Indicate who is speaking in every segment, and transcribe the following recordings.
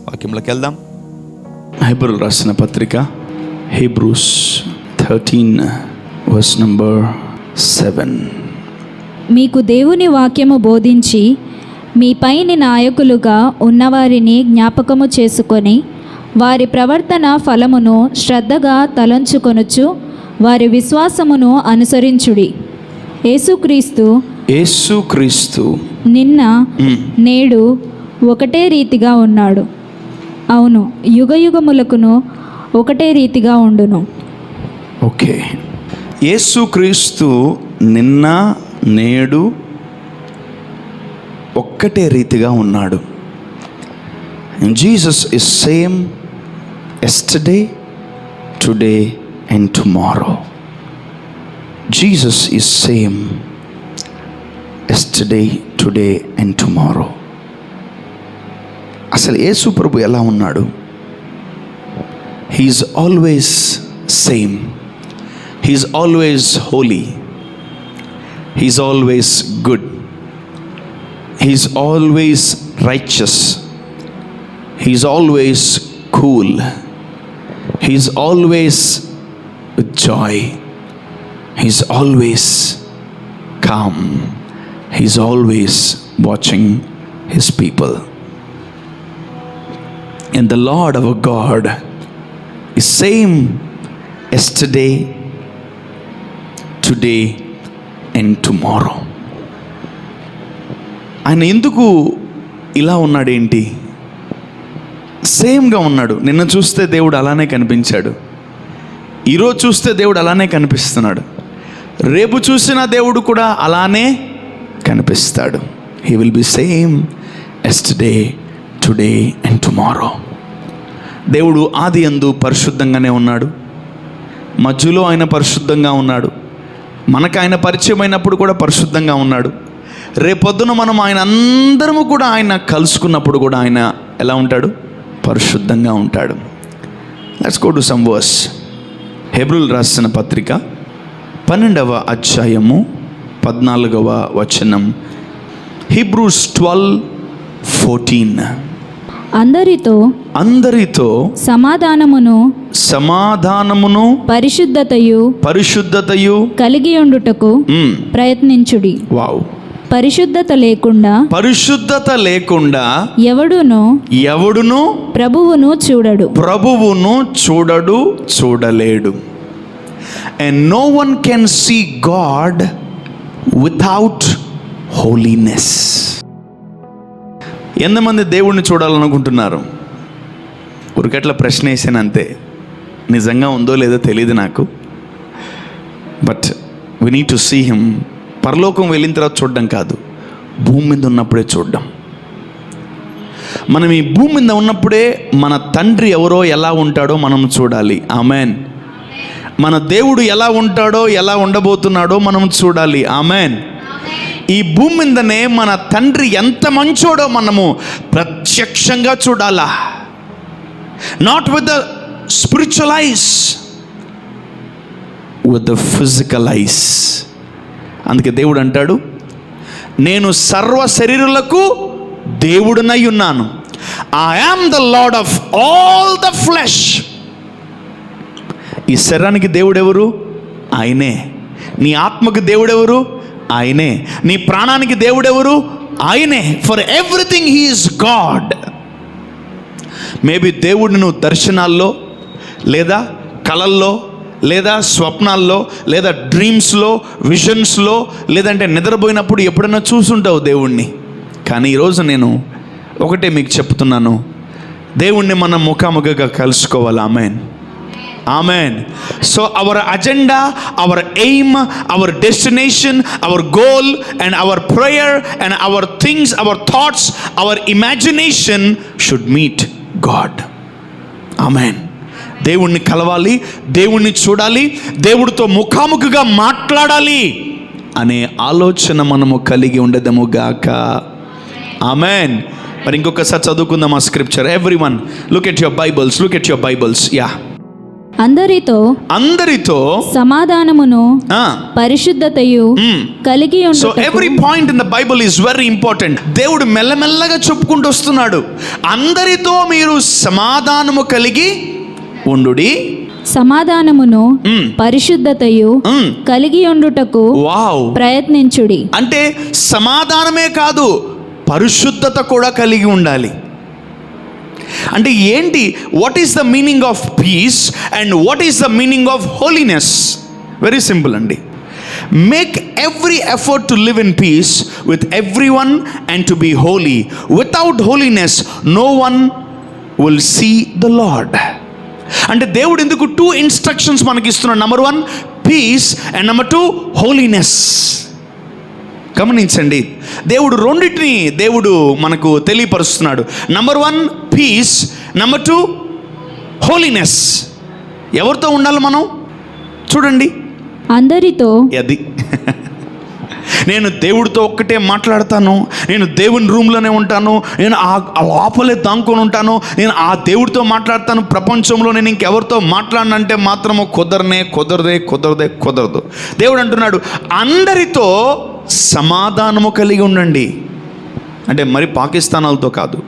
Speaker 1: వాక్యంలోకి వెళ్దాం.
Speaker 2: హెబ్రీయులు రాసిన పత్రిక హీబ్రూస్ 13 verse number 7.
Speaker 3: మీకు దేవుని వాక్యము బోధించి మీ పైని నాయకులుగా ఉన్నవారిని జ్ఞాపకము చేసుకొని వారి ప్రవర్తన ఫలమును శ్రద్ధగా తలంచుకొనుచు వారి విశ్వాసమును అనుసరించుడి. యేసుక్రీస్తు నిన్న నేడు ఒకటే రీతిగా ఉన్నాడు. అవును, యుగయుగములకును ఒకటే రీతిగా ఉండును.
Speaker 2: ఓకే, యేసుక్రీస్తు నిన్న నేడు ఒక్కటే రీతిగా ఉన్నాడు. Jesus is same yesterday, today and tomorrow. Jesus is same yesterday, today and tomorrow. అసలు యేసు ప్రభు ఎలా ఉన్నాడు? He is always same. He is always holy. He is always good. He is always righteous. He is always cool. He is always with joy. He is always calm. He is always watching his people. And the Lord our God is same yesterday, today and tomorrow. ఆయన ఎందుకు ఇలా ఉన్నాడేంటి? సేమ్గా ఉన్నాడు. నిన్న చూస్తే దేవుడు అలానే కనిపించాడు, ఈరోజు చూస్తే దేవుడు అలానే కనిపిస్తున్నాడు, రేపు చూసిన దేవుడు కూడా అలానే కనిపిస్తాడు. He will be same yesterday, today and tomorrow. దేవుడు ఆది యందు పరిశుద్ధంగానే ఉన్నాడు, మధ్యలో ఆయన పరిశుద్ధంగా ఉన్నాడు, మనకు ఆయన పరిచయం అయినప్పుడు కూడా పరిశుద్ధంగా ఉన్నాడు. రేపొద్దున మనం ఆయన అందరము కూడా ఆయన కలుసుకున్నప్పుడు కూడా ఆయన ఎలా ఉంటాడు? పరిశుద్ధంగా ఉంటాడు. Let's go to some verse. హెబ్రీయులు రాసిన పత్రిక 12వ అధ్యాయము 14వ వచనం. హీబ్రూస్ 12:14. అందరితో సమాధానమును పరిశుద్ధతయు కలిగి ఉండుటకు ప్రయత్నించుడి. వావ్. పరిశుద్ధత లేకుండా ఎవడును ప్రభువును చూడలేడు. And no one can see God without holiness. ఎంతమంది దేవుణ్ణి చూడాలనుకుంటున్నారు? ఉరికట్ల ప్రశ్న వేసాను అంతే. నిజంగా ఉందో లేదో తెలియదు నాకు. But we need to see him. పరలోకం వెళ్ళిన తర్వాత చూడడం కాదు, భూమి మీద ఉన్నప్పుడే చూడడం. మనం ఈ భూమి మీద ఉన్నప్పుడే మన తండ్రి ఎవరో ఎలా ఉంటాడో మనం చూడాలి. ఆమెన్. మన దేవుడు ఎలా ఉంటాడో ఎలా ఉండబోతున్నాడో మనం చూడాలి. ఆమెన్. ఈ భూమి మీదనే మన తండ్రి ఎంత మంచోడో మనము ప్రత్యక్షంగా చూడాలా. Not with the spiritual ice, with the physical ice. అందుకే దేవుడు అంటాడు, నేను సర్వ శరీరులకు దేవుడునై ఉన్నాను. I am the lord of all the flesh. ఈ శరీరానికి దేవుడెవరు? ఆయనే. నీ ఆత్మకు దేవుడెవరు? ఆయనే. నీ ప్రాణానికి దేవుడెవరు? ఆయనే. For everything he is God. Maybe దేవుడిని నువ్వు దర్శనాల్లో, లేదా కలల్లో, లేదా స్వప్నాల్లో, లేదా డ్రీమ్స్లో, విజన్స్లో, లేదంటే నిద్రపోయినప్పుడు ఎప్పుడైనా చూసుంటావు దేవుణ్ణి. కానీ ఈరోజు నేను ఒకటే మీకు చెప్తున్నాను, దేవుణ్ణి మనం ముఖాముఖిగా కలుసుకోవాలి. Amen. Amen. So our agenda, our aim, our destination, our goal and our prayer and our things, our thoughts, our imagination should meet God. Amen. దేవుణ్ణి కలవాలి, దేవుణ్ణి చూడాలి, దేవుడితో ముఖాముఖిగా మాట్లాడాలి అనే ఆలోచన మనము కలిగి ఉండదము గాక. ఆమెన్. మరి ఇంకొకసారి చదువుకుందాం ఆ scripture. Everyone look at your Bibles. Yeah.
Speaker 3: అందరితో సమాధానమును
Speaker 2: ఆ,
Speaker 3: పరిశుద్ధతయు కలిగి
Speaker 2: సో
Speaker 3: ఉండుటకు
Speaker 2: every point in the Bible is very important. దేవుడు మెల్లమెల్లగా చెప్పుకుంటూ వస్తున్నాడు. అందరితో మీరు సమాధానము కలిగి ఉండుడి.
Speaker 3: సమాధానమును పరిశుద్ధతయు కలిగి ఉండుటకు
Speaker 2: వావ్,
Speaker 3: ప్రయత్నించుడి.
Speaker 2: అంటే సమాధానమే కాదు, పరిశుద్ధత కూడా కలిగి ఉండాలి. అంటే ఏంటి? What is the meaning of peace and what is the meaning of holiness? Very simple అండి. Make every effort to live in peace with everyone and to be holy. Without holiness no one will see the Lord. అంటే దేవుడు ఎందుకు 2 instructions మనకి ఇస్తున్నాడు. Number 1 peace and number 2 holiness. గమనించండి, దేవుడు రెండింటిని దేవుడు మనకు తెలియపరుస్తున్నాడు. Number 1 peace, number 2 holiness. ఎవరితో ఉండాలి మనం? చూడండి,
Speaker 3: అందరితో.
Speaker 2: అది నేను దేవుడితో ఒక్కటే మాట్లాడతాను, నేను దేవుని రూమ్లోనే ఉంటాను, నేను ఆ లోపలే దాంకొని ఉంటాను, నేను ఆ దేవుడితో మాట్లాడతాను, ప్రపంచంలో నేను ఇంకెవరితో మాట్లాడనంటే మాత్రము కుదరదు. దేవుడు అంటున్నాడు అందరితో సమాధానము కలిగి ఉండండి. అంటే మరి పాకిస్తాన్ వాళ్ళతో కాదు,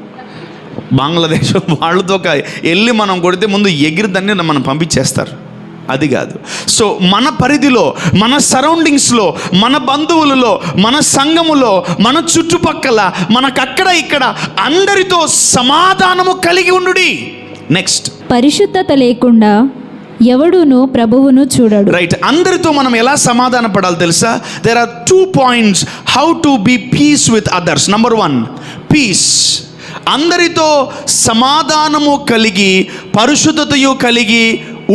Speaker 2: బంగ్లాదేశ్ వాళ్ళతో కాదు. వెళ్ళి మనం కొడితే ముందు ఎగిరిదాన్ని మనం పంపించేస్తారు, అది కాదు. సో మన పరిధిలో, మన సరౌండింగ్స్లో, మన బంధువులలో, మన సంఘములో, మన చుట్టుపక్కల, మనకక్కడ ఇక్కడ అందరితో సమాధానము కలిగి ఉండుడి. నెక్స్ట్,
Speaker 3: పరిశుద్ధత లేకుండా ఎవడును ప్రభువును చూడడు.
Speaker 2: రైట్. అందరితో మనం ఎలా సమాధాన పడాలి తెలుసా? There are 2 points how to be peace with others. Number 1 peace. అందరితో సమాధానము కలిగి పరిశుద్ధతయు కలిగి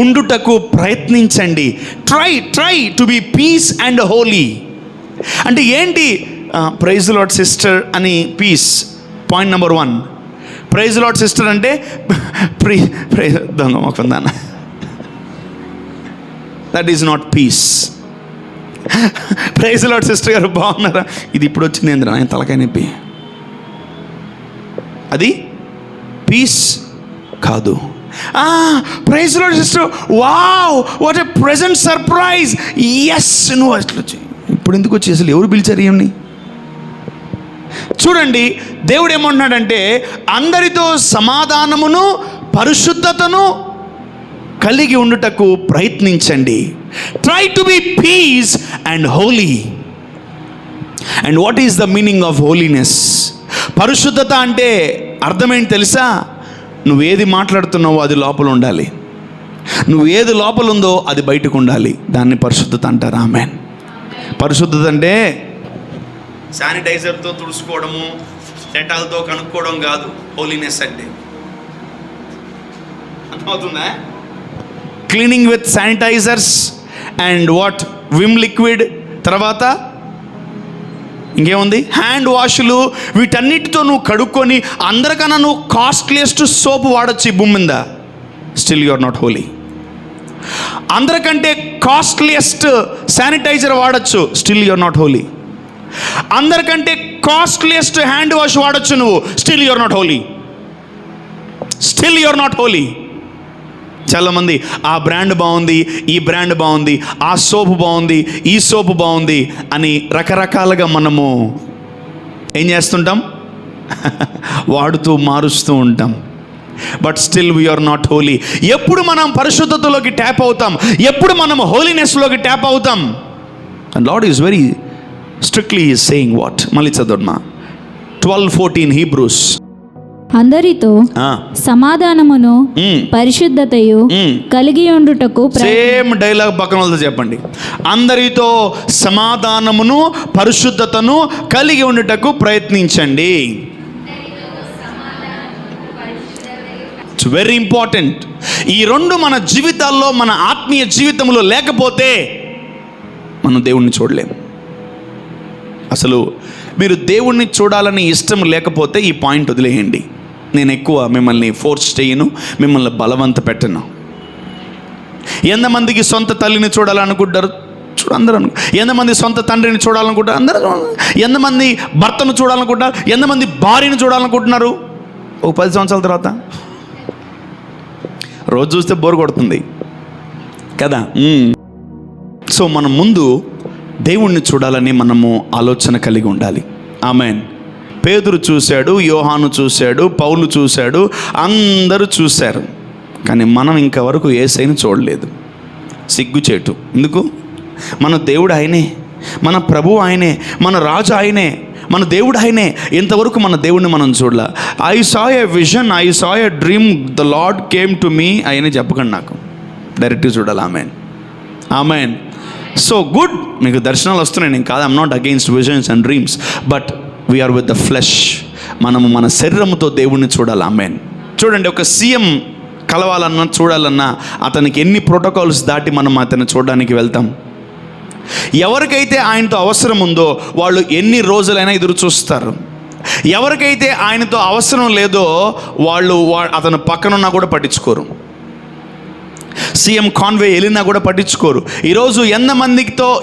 Speaker 2: ఉండుటకు ప్రయత్నించండి. Try to be peace and holy. అంటే ఏంటి? ప్రైజ్ లార్డ్ సిస్టర్ అని peace. Point number 1 praise lord sister అంటే దొంగ మొక్కందాన. That is not peace. Praise lord sister గారు బాగున్నారా? ఇది ఇప్పుడు వచ్చింది ఏంద్రా ఆయన తలకాయ నొప్పి. అది పీస్ కాదు. Praise lord sister, wow what a present surprise. Yes, నువ్వు అసలు ఇప్పుడు ఎందుకు వచ్చి అసలు ఎవరు పిలిచారు ఏమని? చూడండి, దేవుడు ఏమంటున్నాడంటే అందరితో సమాధానమును పరిశుద్ధతను కలిగి ఉండుటకు ప్రయత్నించండి. Try to be peace and holy. And what is the meaning of holiness? పరిశుద్ధత అంటే అర్థమేంటి తెలుసా? నువ్వేది మాట్లాడుతున్నావో అది లోపల ఉండాలి, నువ్వు ఏది లోపల ఉందో అది బయటకు ఉండాలి. దాన్ని పరిశుద్ధత అంటారు. ఆమేన్. పరిశుద్ధత అంటే శానిటైజర్తో తుడుచుకోవడము, డెటాల్తో కనుక్కోవడం కాదు. హోలీనెస్ అంటే అర్థమవుతుందా? Cleaning with sanitizers and what Vim liquid, తర్వాత ఇంకేముంది, హ్యాండ్ వాష్లు, వీటన్నిటితో నువ్వు కడుక్కొని అందరికన్నా నువ్వు కాస్ట్లీయెస్ట్ సోప్ వాడచ్చు ఈ భూమి మీద, still you are not holy. అందరికంటే కాస్ట్లీయెస్ట్ శానిటైజర్ వాడచ్చు, still you are not holy. అందరికంటే కాస్ట్లీయెస్ట్ హ్యాండ్ వాష్ వాడచ్చు నువ్వు, still you are not holy. Still you are not holy. చాలామంది ఆ బ్రాండ్ బాగుంది, ఈ బ్రాండ్ బాగుంది, ఆ సోపు బాగుంది, ఈ సోపు బాగుంది అని రకరకాలుగా మనము ఏం చేస్తుంటాం? వాడుతూ మారుస్తూ ఉంటాం. But still we are not holy. ఎప్పుడు మనం పరిశుద్ధతలోకి ట్యాప్ అవుతాం? ఎప్పుడు మనం హోలీనెస్లోకి ట్యాప్ అవుతాం? And lord is very strictly saying what? మళ్ళీ చదవమ్మా 12:14 హీబ్రూస్.
Speaker 3: అందరితో సమాధానమును పరిశుద్ధతయు కలిగి ఉండుటకు.
Speaker 2: సేమ్ డైలాగ్ పక్కన వాళ్ళతో చెప్పండి. అందరితో సమాధానమును పరిశుద్ధతను కలిగి ఉండుటకు ప్రయత్నించండి. It's very important. ఈ రెండు మన జీవితాల్లో, మన ఆత్మీయ జీవితంలో లేకపోతే మనం దేవుణ్ణి చూడలేము. అసలు మీరు దేవుణ్ణి చూడాలని ఇష్టం లేకపోతే ఈ పాయింట్ వదిలేయండి. నేను ఎక్కువ మిమ్మల్ని ఫోర్స్ చేయను, మిమ్మల్ని బలవంత పెట్టను. ఎంతమందికి సొంత తల్లిని చూడాలనుకుంటారు? అందరూ. ఎంతమంది సొంత తండ్రిని చూడాలనుకుంటారు? అందరూ. ఎంతమంది భర్తను చూడాలనుకుంటారు? ఎంతమంది భార్యను చూడాలనుకుంటున్నారు? ఒక 10 సంవత్సరాల తర్వాత రోజు చూస్తే బోర్ కొడుతుంది. కదా. సో మనం ముందు దేవుణ్ణి చూడాలని మనము ఆలోచన కలిగి ఉండాలి. ఆమేన్. పేతురు చూశాడు, యోహాను చూశాడు, పౌలు చూశాడు, అందరూ చూశారు. కానీ మనం ఇంతవరకు యేసయ్యను చూడలేదు. సిగ్గుచేటు. ఎందుకు? మన దేవుడు ఆయనే, మన ప్రభు ఆయనే, మన రాజు ఆయనే, మన దేవుడు ఆయనే. ఇంతవరకు మన దేవుడిని మనం చూడాల. I saw a vision, I saw a dream, the Lord came to me ఆయనే చెప్పకండి, నాకు డైరెక్ట్గా చూడాలి. Amen, amen. సో గుడ్, మీకు దర్శనాలు వస్తున్నాయి, నేను కాదు, I'm not against visions and dreams, but we are with the flesh. మనము మన శరీరంతో దేవుణ్ణి చూడాలి. ఆమెన్. చూడండి, ఒక సీఎం కలవాలన్నా చూడాలన్నా అతనికి ఎన్ని ప్రోటోకాల్స్ దాటి మనం అతన్ని చూడడానికి వెళ్తాం. ఎవరికైతే ఆయనతో అవసరం ఉందో వాళ్ళు ఎన్ని రోజులైనా ఎదురు చూస్తారు. ఎవరికైతే ఆయనతో అవసరం లేదో వాళ్ళు అతను పక్కనున్నా కూడా పట్టించుకోరు. సీఎం కాన్వే వెళ్ళినా కూడా పట్టించుకోరు. ఈరోజు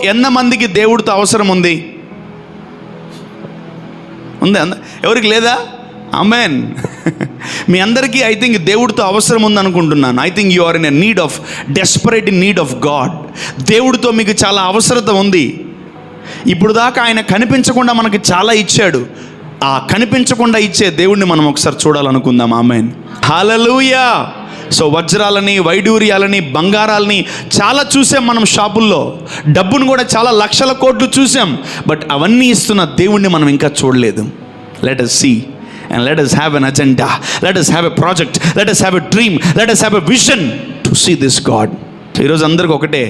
Speaker 2: ఎంతమందికి దేవుడితో అవసరం ఉంది? ఎవరికి లేదా? ఆమెన్. మీ అందరికీ ఐ థింక్ దేవుడితో అవసరం ఉందనుకుంటున్నాను. I think you are in a need of, desperate in need of God. దేవుడితో మీకు చాలా అవసరత ఉంది. ఇప్పుడు దాకా ఆయన కనిపించకుండా మనకి చాలా ఇచ్చాడు. ఆ కనిపించకుండా ఇచ్చే దేవుడిని మనం ఒకసారి చూడాలనుకుందాం. ఆమెన్, హల్లెలూయా. సో వజ్రాలని, వైడూర్యాలని, బంగారాలని చాలా చూసాం మనం షాపుల్లో. డబ్బును కూడా చాలా లక్షల కోట్లు చూసాం. బట్ అవన్నీ ఇస్తున్న దేవుణ్ణి మనం ఇంకా చూడలేదు. Let us see and let us have an agenda, let us have a project, let us have a dream, let us have a vision to see this God. ఈరోజు అందరికి ఒకటే,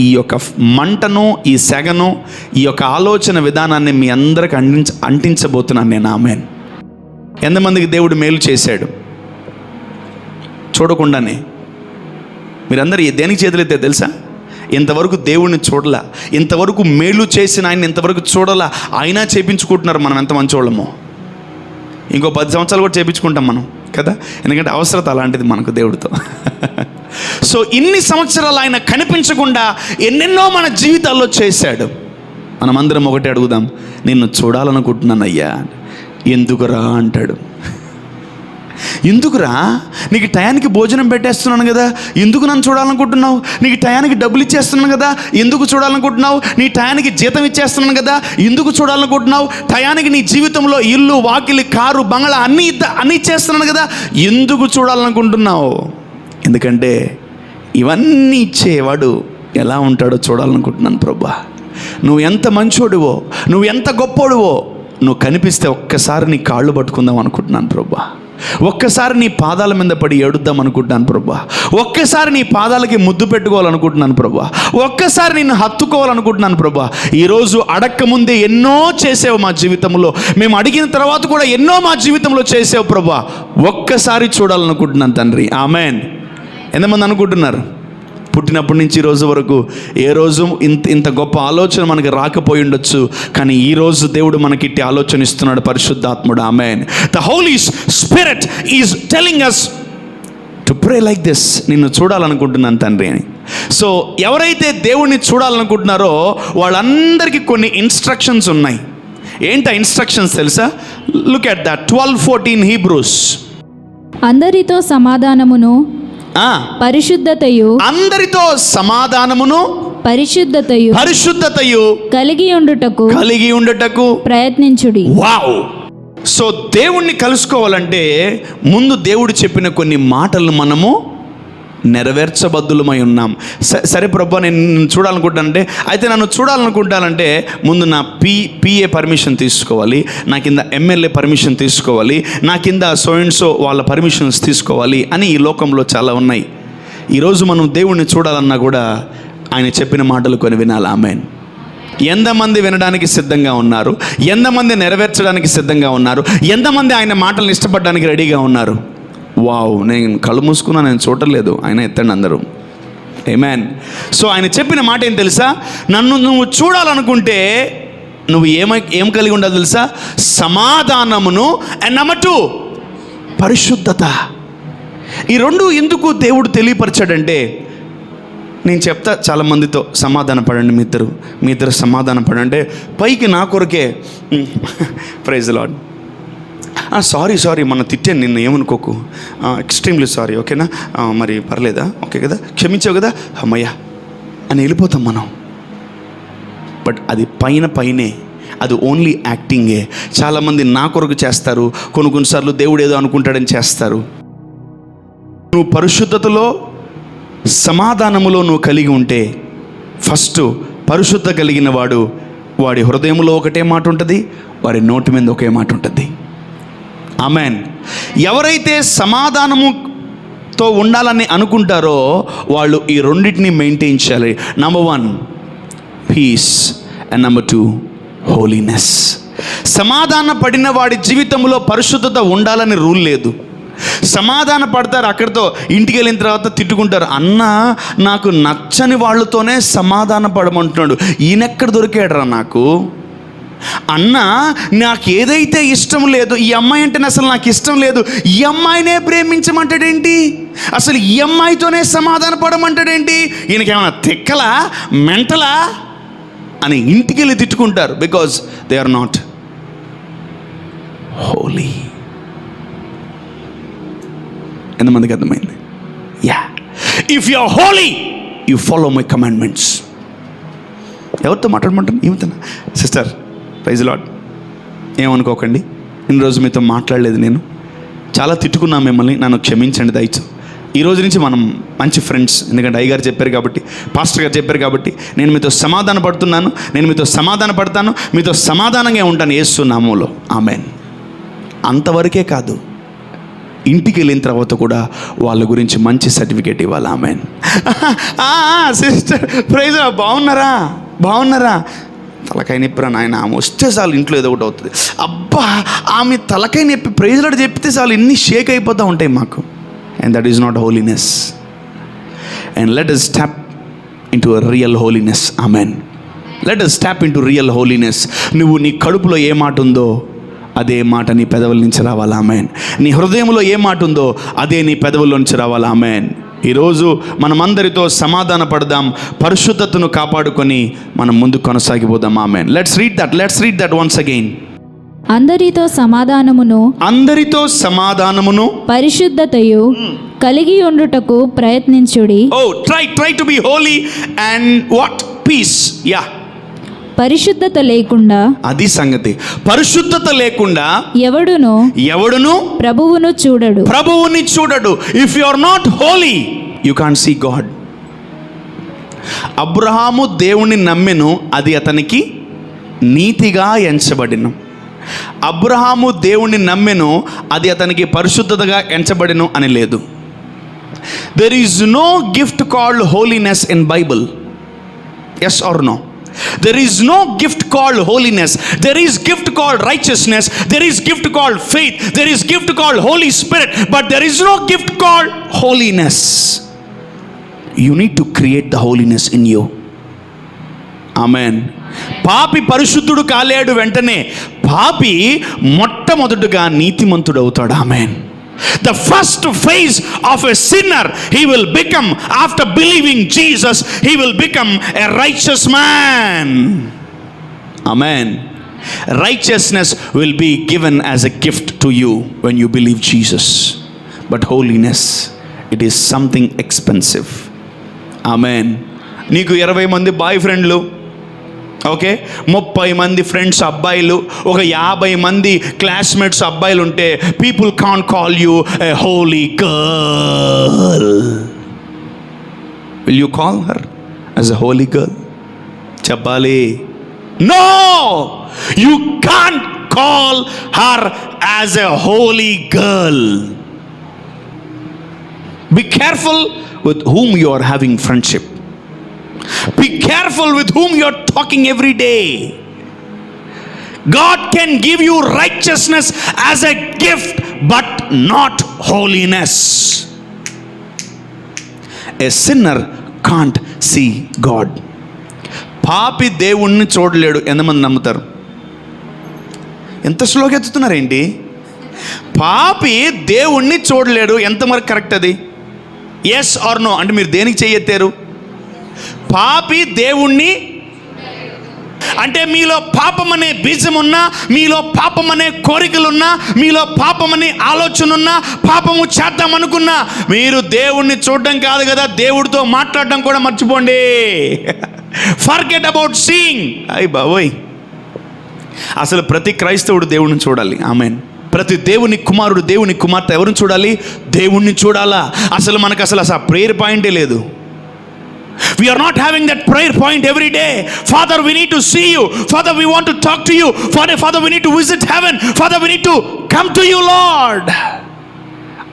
Speaker 2: ఈ యొక్క మంటను, ఈ సెగను, ఈ యొక్క ఆలోచన విధానాన్ని మీ అందరికి అంటించబోతున్నాను నేను. ఆమెన్. ఎంతమందికి దేవుడు మేలు చేశాడు చూడకుండానే? మీరందరూ దేనికి చేతులైతే తెలుసా? ఇంతవరకు దేవుడిని చూడలా, ఇంతవరకు మేలు చేసిన ఆయన ఇంతవరకు చూడలా, అయినా చేయించుకుంటున్నారు. మనం ఎంత మంచోళ్ళమో. ఇంకో 10 సంవత్సరాలు కూడా చేయించుకుంటాం మనం కదా, ఎందుకంటే అవసరత అలాంటిది మనకు దేవుడితో. సో ఇన్ని సంవత్సరాలు ఆయన కనిపించకుండా ఎన్నెన్నో మన జీవితాల్లో చేశాడు. మనమందరం ఒకటే అడుగుదాం, నిన్ను చూడాలనుకుంటున్నాను అయ్యా. ఎందుకురా అంటాడు. ఎందుకురా? నీకు టయానికి భోజనం పెట్టేస్తున్నాను కదా, ఎందుకు నన్ను చూడాలనుకుంటున్నావు? నీకు టయానికి డబ్బులు ఇచ్చేస్తున్నాను కదా, ఎందుకు చూడాలనుకుంటున్నావు? నీ టయానికి జీతం ఇచ్చేస్తున్నాను కదా, ఎందుకు చూడాలనుకుంటున్నావు? టయానికి నీ జీవితంలో ఇల్లు, వాకిలి, కారు, బంగళా అన్నీ ఇచ్చేస్తున్నాను కదా, ఎందుకు చూడాలనుకుంటున్నావు? ఎందుకంటే ఇవన్నీ ఇచ్చేవాడు ఎలా ఉంటాడో చూడాలనుకుంటున్నాను ప్రభా. నువ్వు ఎంత మంచోడివో, నువ్వు ఎంత గొప్పోడివో, నువ్వు కనిపిస్తే ఒక్కసారి నీ కాళ్ళు పట్టుకుందాం అనుకుంటున్నాను ప్రభా. ఒక్కసారి నీ పాదాల మీద పడి ఏడుద్దాం అనుకుంటున్నాను ప్రభా. ఒక్కసారి నీ పాదాలకి ముద్దు పెట్టుకోవాలనుకుంటున్నాను ప్రభా. ఒక్కసారి నిన్ను హత్తుకోవాలనుకుంటున్నాను ప్రభా. ఈరోజు అడక్క ముందే ఎన్నో చేసావు మా జీవితంలో, మేము అడిగిన తర్వాత కూడా ఎన్నో మా జీవితంలో చేసావు ప్రభా. ఒక్కసారి చూడాలనుకుంటున్నాను తండ్రి. ఆమెన్. ఎంతమంది అనుకుంటున్నారు? పుట్టినప్పటి నుంచి ఈ రోజు వరకు ఏ రోజు ఇంత గొప్ప ఆలోచన మనకి రాకపోయి ఉండొచ్చు, కానీ ఈరోజు దేవుడు మనకి ఇట్టి ఆలోచన ఇస్తున్నాడు, పరిశుద్ధాత్ముడు. Amen. The holy spirit is telling us to pray like this. నిన్ను చూడాలనుకుంటున్నాను తండ్రి అని. సో ఎవరైతే దేవుణ్ణి చూడాలనుకుంటున్నారో వాళ్ళందరికీ కొన్ని ఇన్స్ట్రక్షన్స్ ఉన్నాయి. ఏంటి ఆ ఇన్స్ట్రక్షన్స్ తెలుసా? Look at that 12:14 Hebrews.
Speaker 3: అందరితో సమాధానమును, పరిశుద్ధతయు,
Speaker 2: అందరితో సమాధానమును, పరిశుద్ధతయు
Speaker 3: కలిగి ఉండుటకు ప్రయత్నించుడి.
Speaker 2: వావ్. సో దేవుణ్ణి కలుసుకోవాలంటే ముందు దేవుడు చెప్పిన కొన్ని మాటలను మనము నెరవేర్చబద్దులమై ఉన్నాం. సరే ప్రభా, నేను చూడాలనుకుంటానంటే, అయితే నన్ను చూడాలనుకుంటానంటే ముందు నా పిఏ పర్మిషన్ తీసుకోవాలి, నా కింద ఎమ్మెల్యే పర్మిషన్ తీసుకోవాలి, నా కింద సో అండ్ సో వాళ్ళ పర్మిషన్స్ తీసుకోవాలి అని ఈ లోకంలో చాలా ఉన్నాయి. ఈరోజు మనం దేవుణ్ణి చూడాలన్నా కూడా ఆయన చెప్పిన మాటలు కొన్ని వినాలి. ఆమెన్. ఎంతమంది వినడానికి సిద్ధంగా ఉన్నారు? ఎంతమంది నెరవేర్చడానికి సిద్ధంగా ఉన్నారు? ఎంతమంది ఆయన మాటలను ఇష్టపడడానికి రెడీగా ఉన్నారు? వావ్. నేను కళ్ళు మూసుకున్నా, నేను చూడలేదు, ఆయన ఎత్తండి అందరూ. ఆమేన్. సో ఆయన చెప్పిన మాట ఏం తెలుసా? నువ్వు చూడాలనుకుంటే నువ్వు ఏం కలిగి ఉండాలి తెలుసా? సమాధానమును, అండ్ నెంబర్ 2 పరిశుద్ధత. ఈ రెండు ఎందుకు దేవుడు తెలియపరిచాడంటే, నేను చెప్తా చాలామందితో, సమాధాన పడండి మీ ఇద్దరు సమాధాన పడండి. పైకి నా కొరకే ప్రైజ్ లార్డ్, సారీ మన తిట్టాను నిన్ను, ఏమనుకోకు, ఎక్స్ట్రీమ్లీ సారీ, ఓకేనా, మరి పర్లేదా, ఓకే కదా, క్షమించావు కదా, అమ్మయ్యా అని వెళ్ళిపోతాం మనం. బట్ అది పైనే, అది ఓన్లీ యాక్టింగే. చాలామంది నా కొరకు చేస్తారు, కొన్నిసార్లు దేవుడు ఏదో అనుకుంటాడని చేస్తారు. నువ్వు పరిశుద్ధతలో సమాధానములో నువ్వు కలిగి ఉంటే, ఫస్ట్ పరిశుద్ధ కలిగిన వాడి హృదయంలో ఒకటే మాట ఉంటుంది, వాడి నోటి మీద ఒకే మాట ఉంటుంది. ఆమెన్. ఎవరైతే సమాధానముతో ఉండాలని అనుకుంటారో వాళ్ళు ఈ రెండింటిని మెయింటైన్ చేయాలి. Number 1 peace and number 2 holiness. సమాధాన పడిన వాడి జీవితంలో పరిశుద్ధత ఉండాలని రూల్ లేదు. సమాధాన పడతారు, అక్కడితో ఇంటికి వెళ్ళిన తర్వాత తిట్టుకుంటారు, అన్న నాకు నచ్చని వాళ్ళతోనే సమాధాన పడమంటున్నాడు, ఈయనెక్కడ దొరికాడరా నాకు, అన్న నాకు ఏదైతే ఇష్టం లేదు, ఈ అమ్మాయి అంటేనే అసలు నాకు ఇష్టం లేదు, ఈ అమ్మాయినే ప్రేమించమంటాడేంటి, అసలు ఈ అమ్మాయితోనే సమాధాన పడమంటాడేంటి, ఈయనకేమైనా తిక్కలా మెంటలా అని ఇంటికి వెళ్ళి తిట్టుకుంటారు. Because they are not holy. ఎంతమందికి అర్థమైంది? Yeah, if you are holy you follow my commandments. ఎవరితో మాట్లాడమంటాను? ఏమవుతున్నా సిస్టర్, ప్రైజ్ లార్డ్, ఏమనుకోకండి, ఇన్ని రోజు మీతో మాట్లాడలేదు, నేను చాలా తిట్టుకున్నా మిమ్మల్ని, నన్ను క్షమించండి దయచు. ఈ రోజు నుంచి మనం మంచి ఫ్రెండ్స్, ఎందుకంటే అయ్యగారు చెప్పారు కాబట్టి, పాస్టర్ గారు చెప్పారు కాబట్టి నేను మీతో సమాధాన పడుతున్నాను, నేను మీతో సమాధాన పడతాను, మీతో సమాధానంగా ఉంటాను యేసు నామములో. ఆమెన్. అంతవరకే కాదు, ఇంటికి వెళ్ళిన తర్వాత కూడా వాళ్ళ గురించి మంచి సర్టిఫికేట్ ఇవ్వాలి. ఆమెన్. సిస్టర్ ప్రైజ్, బాగున్నారా, తలకాయ నొప్పిరా నాయన, ఆమె వస్తే చాలు ఇంట్లో ఏదో ఒకటి అవుతుంది, అబ్బా ఆమె తలకాయ నొప్పి ప్రైజ్లాడు చెప్తే చాలు ఎన్ని షేక్ అయిపోతూ ఉంటాయి మాకు. And that is not holiness. And let us step into a real holiness. Amen. Let us step into real holiness. నువ్వు నీ కడుపులో ఏ మాట ఉందో అదే మాట నీ పెదవుల నుంచి రావాలి. ఆమెన్. నీ హృదయంలో ఏ మాట ఉందో అదే నీ పెదవుల నుంచి రావాలి. ఆమెన్. ఈరోజు మనమందరితో సమాధాన పడదాం, పరిశుద్ధతను కాపాడుకొని మనం ముందుకు కొనసాగిపోదాం. Amen. Let's read that once again.
Speaker 3: అందరితో సమాధానమును
Speaker 2: పరిశుద్ధతయు
Speaker 3: కలిగి ఉండుటకు ప్రయత్నించుడి.
Speaker 2: Try to be holy and what peace. Yeah,
Speaker 3: పరిశుద్ధత లేకుండా, అది
Speaker 2: సంగతి, పరిశుద్ధత లేకుండా ఎవడును
Speaker 3: ప్రభువుని
Speaker 2: చూడడు. If you are not holy you can't see God. Abraham దేవుణ్ణి నమ్మెను, అది అతనికి నీతిగా ఎంచబడిను. అబ్రహాము దేవుణ్ణి నమ్మెను, అది అతనికి పరిశుద్ధతగా ఎంచబడిను అని లేదు. There is no gift called holiness in Bible. Yes or no? There is no gift called holiness. There is gift called righteousness. There is gift called faith. There is gift called Holy Spirit. But there is no gift called holiness. You need to create the holiness in you. Amen. పాపి పరిశుద్ధుడు కాలేడు వెంటనే, పాపి మొట్టమొదటిగా నీతిమంతుడు అవుతాడు. Amen. The first phase of a sinner, he will become, after believing Jesus, he will become a righteous man. Amen. Righteousness will be given as a gift to you when you believe Jesus. But holiness, it is something expensive. Amen. నీకు 20 మంది bye ఫ్రెండ్లు, okay, 30 మంది friends అబ్బాయిలు, ఒక 50 మంది classmates అబ్బాయిలు ఉంటే, people can't call you a holy girl. Will you call her as a holy girl? చెప్పాలి. No, you can't call her as a holy girl. Be careful with whom you are having friendship. Be careful with whom you are talking every day. God can give you righteousness as a gift, but not holiness. A sinner can't see God. పాపి దేవుణ్ణి చూడలేడు. ఎంతమంది నమ్ముతారు? ఎంత స్లోగా ఎత్తుతున్నారేంటి? పాపి దేవుణ్ణి చూడలేడు. ఎంతవరకు కరెక్ట్ అది? ఎస్ ఆర్ నో అంటే మీరు దేనికి చెయ్యెత్తారు? పాపి దేవుణ్ణి అంటే మీలో పాపం అనే బీజం ఉన్నా, మీలో పాపం అనే కోరికలున్నా, మీలో పాపం అనే ఆలోచన ఉన్నా, పాపము చేద్దాం అనుకున్నా, మీరు దేవుణ్ణి చూడడం కాదు కదా, దేవుడితో మాట్లాడడం కూడా మర్చిపోండి. Forget about seeing. అయ్ బాబోయ్, అసలు ప్రతి క్రైస్తవుడు దేవుడిని చూడాలి. ఆమేన్. ప్రతి దేవుని కుమారుడు, దేవుని కుమార్తె ఎవరిని చూడాలి? దేవుణ్ణి చూడాలా. అసలు మనకు అసలు ప్రేయర్ పాయింటే లేదు. We are not having that prayer point every day. Father, we need to see you. Father, we want to talk to you. Father, we need to visit heaven. Father, we need to come to you, Lord.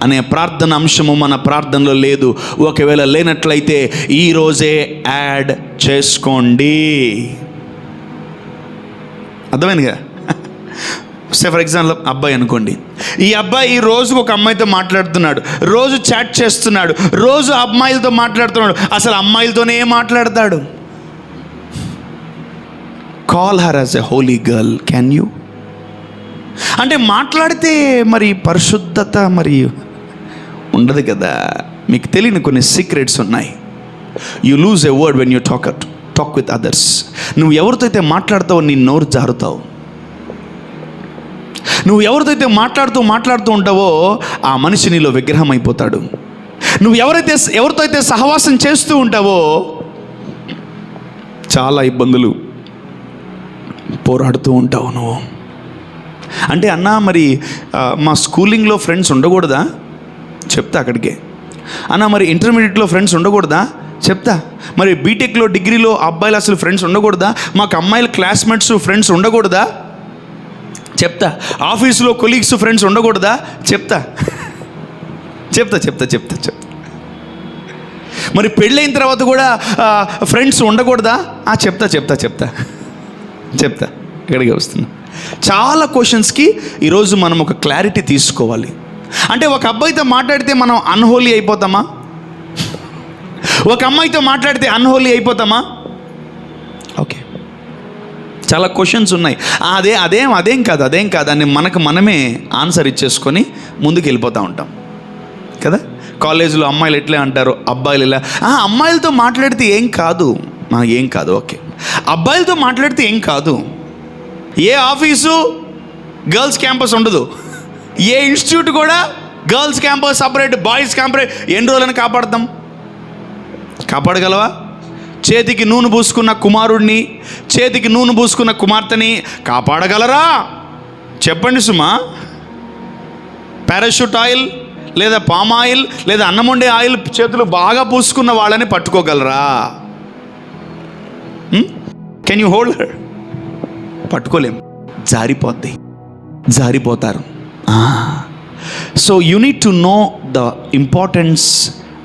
Speaker 2: అనే ప్రార్థన అంశము మన ప్రార్థనలో లేదు. ఒకవేళ లేనట్లయితే ఈరోజే add చేసుకోండి. అర్థమైందిగా? సే ఫర్ ఎగ్జాంపుల్ అబ్బాయి అనుకోండి. ఈ అబ్బాయి రోజుకు ఒక అమ్మాయితో మాట్లాడుతున్నాడు, రోజు చాట్ చేస్తున్నాడు, రోజు అమ్మాయిలతో మాట్లాడుతున్నాడు. అసలు అమ్మాయిలతోనే మాట్లాడతాడు. Call her as a holy girl, can you? అంటే మాట్లాడితే మరి పరిశుద్ధత మరి ఉండదు కదా. మీకు తెలియని కొన్ని సీక్రెట్స్ ఉన్నాయి. You lose a word when you talk with others. నువ్వు ఎవరితో అయితే మాట్లాడతావో నీ నోరు జారుతావు. నువ్వు ఎవరితో అయితే మాట్లాడుతూ ఉంటావో ఆ మనిషి నీలో విగ్రహం అయిపోతాడు. నువ్వు ఎవరితో అయితే సహవాసం చేస్తూ ఉంటావో చాలా ఇబ్బందులు పోరాడుతూ ఉంటావు నువ్వు. అంటే అన్నా మరి మా స్కూలింగ్లో ఫ్రెండ్స్ ఉండకూడదా? చెప్తా. అక్కడికే. అన్నా మరి ఇంటర్మీడియట్లో ఫ్రెండ్స్ ఉండకూడదా? చెప్తా. మరి బీటెక్లో, డిగ్రీలో అబ్బాయిలు అసలు ఫ్రెండ్స్ ఉండకూడదా? మాకు అమ్మాయిల క్లాస్మేట్స్ ఫ్రెండ్స్ ఉండకూడదా? చెప్తా. ఆఫీసులో కొలీగ్స్ ఫ్రెండ్స్ ఉండకూడదా? చెప్తా. మరి పెళ్ళైన తర్వాత కూడా ఫ్రెండ్స్ ఉండకూడదా? చెప్తా. ఇక్కడికి వస్తున్నా. చాలా క్వశ్చన్స్కి ఈరోజు మనం ఒక క్లారిటీ తీసుకోవాలి. అంటే ఒక అబ్బాయితో మాట్లాడితే మనం అన్హోలీ అయిపోతామా? ఒక అమ్మాయితో మాట్లాడితే అన్హోలీ అయిపోతామా? ఓకే, చాలా క్వశ్చన్స్ ఉన్నాయి. అదేం కాదు అని మనమే ఆన్సర్ ఇచ్చేసుకొని ముందుకు వెళ్ళిపోతూ ఉంటాం కదా. కాలేజీలో అమ్మాయిలు ఎట్లే అంటారు, అబ్బాయిలు ఇలా. అమ్మాయిలతో మాట్లాడితే ఏం కాదు. ఓకే, అబ్బాయిలతో మాట్లాడితే ఏం కాదు. ఏ ఆఫీసు గర్ల్స్ క్యాంపస్ ఉండదు, ఏ ఇన్స్టిట్యూట్ కూడా girls campus separate, boys campus. ఎన్ని రోజులని కాపాడగలవా? చేతికి నూనె పూసుకున్న కుమారుడిని, చేతికి నూనె పూసుకున్న కుమార్తెని కాపాడగలరా? చెప్పండి సుమా. పారాషూట్ ఆయిల్ లేదా పామ్ ఆయిల్ లేదా అన్నం వండే ఆయిల్ చేతులు బాగా పూసుకున్న వాళ్ళని పట్టుకోగలరా? Can you hold her? పట్టుకోలేం, జారిపోతారు. So you need to know the importance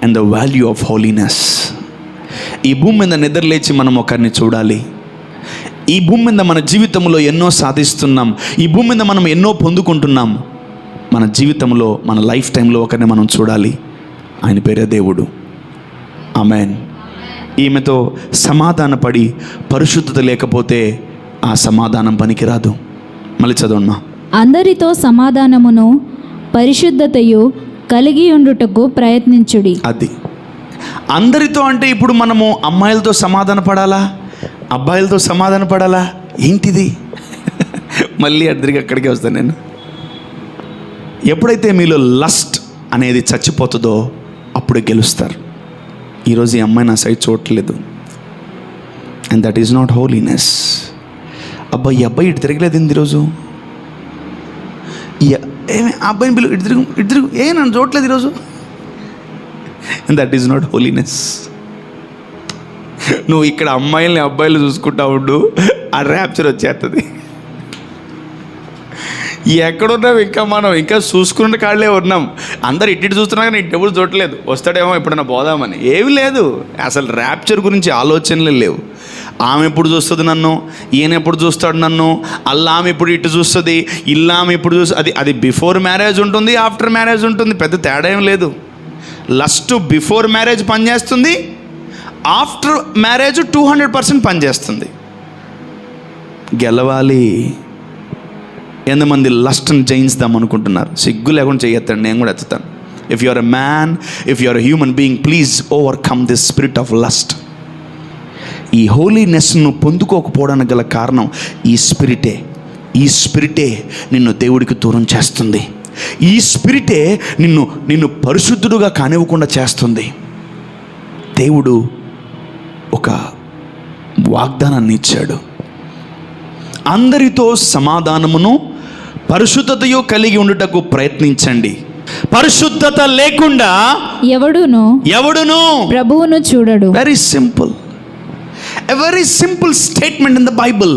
Speaker 2: and the value of holiness. ఈ భూమి మీద నిద్రలేచి మనం ఒకరిని చూడాలి. ఈ భూమి మీద మన జీవితంలో ఎన్నో సాధిస్తున్నాం, ఈ భూమి మీద మనం ఎన్నో పొందుకుంటున్నాం. మన జీవితంలో, మన లైఫ్ టైంలో ఒకరిని మనం చూడాలి. ఆయన పేరే దేవుడు. ఆమేన్. ఈమెతో సమాధానపడి పరిశుద్ధత లేకపోతే ఆ సమాధానం పనికిరాదు. మళ్ళీ చదవమ్మా.
Speaker 3: అందరితో సమాధానమును పరిశుద్ధతయు కలిగి ఉండుటకు ప్రయత్నించుడి.
Speaker 2: అది అందరితో అంటే ఇప్పుడు మనము అమ్మాయిలతో సమాధాన పడాలా, అబ్బాయిలతో సమాధాన పడాలా? ఏంటిది? మళ్ళీ తిరిగి అక్కడికే వస్తాను నేను. ఎప్పుడైతే మీలో లస్ట్ అనేది చచ్చిపోతుందో అప్పుడు గెలుస్తారు. ఈరోజు ఈ అమ్మాయి నా సైడ్ చూడట్లేదు, and that is not holiness. ఈ అబ్బాయి ఇటు తిరగలేదు ఈరోజు, ఏమి అబ్బాయిని పిలు, ఇటు తిరుగు, నన్ను చూడట్లేదు ఈరోజు. And that is not holiness. నువ్వు ఇక్కడ అమ్మాయిల్ని అబ్బాయిలు చూసుకుంటా ఉండు, ఆ ర్యాప్చర్ వచ్చేస్తుంది. ఎక్కడున్నావు? మనం ఇంకా చూసుకున్న కాళ్ళే ఉన్నాం. అందరు ఇటు చూస్తున్నా కానీ ఇటు ఎప్పుడు చూడలేదు. వస్తాడేమో ఎప్పుడైనా పోదామని. ఏమి లేదు, అసలు ర్యాప్చర్ గురించి ఆలోచనలే లేవు. ఆమె ఎప్పుడు చూస్తుంది నన్ను, ఈయన ఎప్పుడు చూస్తాడు నన్ను, ఆమె ఇప్పుడు ఇటు చూస్తుంది, ఆమె ఇప్పుడు చూస్తుంది. అది బిఫోర్ మ్యారేజ్ ఉంటుంది, ఆఫ్టర్ మ్యారేజ్ ఉంటుంది, పెద్ద తేడా ఏం లేదు. లస్ట్ బిఫోర్ మ్యారేజ్ పనిచేస్తుంది, ఆఫ్టర్ మ్యారేజ్ 200% పనిచేస్తుంది. గెలవాలి. ఎంతమంది లస్ట్ని జయిస్తాం అనుకుంటున్నారు? సిగ్గు లేకుండా చేయొద్దండి, నేను కూడా ఎత్తుతాను. If you are a man, if you are a human being, please overcome this spirit of lust. ఈ హోలీనెస్ను పొందుకోకపోవడానికి గల కారణం ఈ స్పిరిటే. ఈ స్పిరిటే నిన్ను దేవుడికి దూరం చేస్తుంది. ఈ స్పిరిటే నిన్ను పరిశుద్ధుడుగా కానివ్వకుండా చేస్తుంది. దేవుడు ఒక వాగ్దానాన్ని ఇచ్చాడు. అందరితో సమాధానమును పరిశుద్ధతయు కలిగి ఉండుటకు ప్రయత్నించండి. పరిశుద్ధత లేకుండా ఎవడును
Speaker 3: ప్రభువును చూడడు.
Speaker 2: Very simple, a very simple statement in the Bible.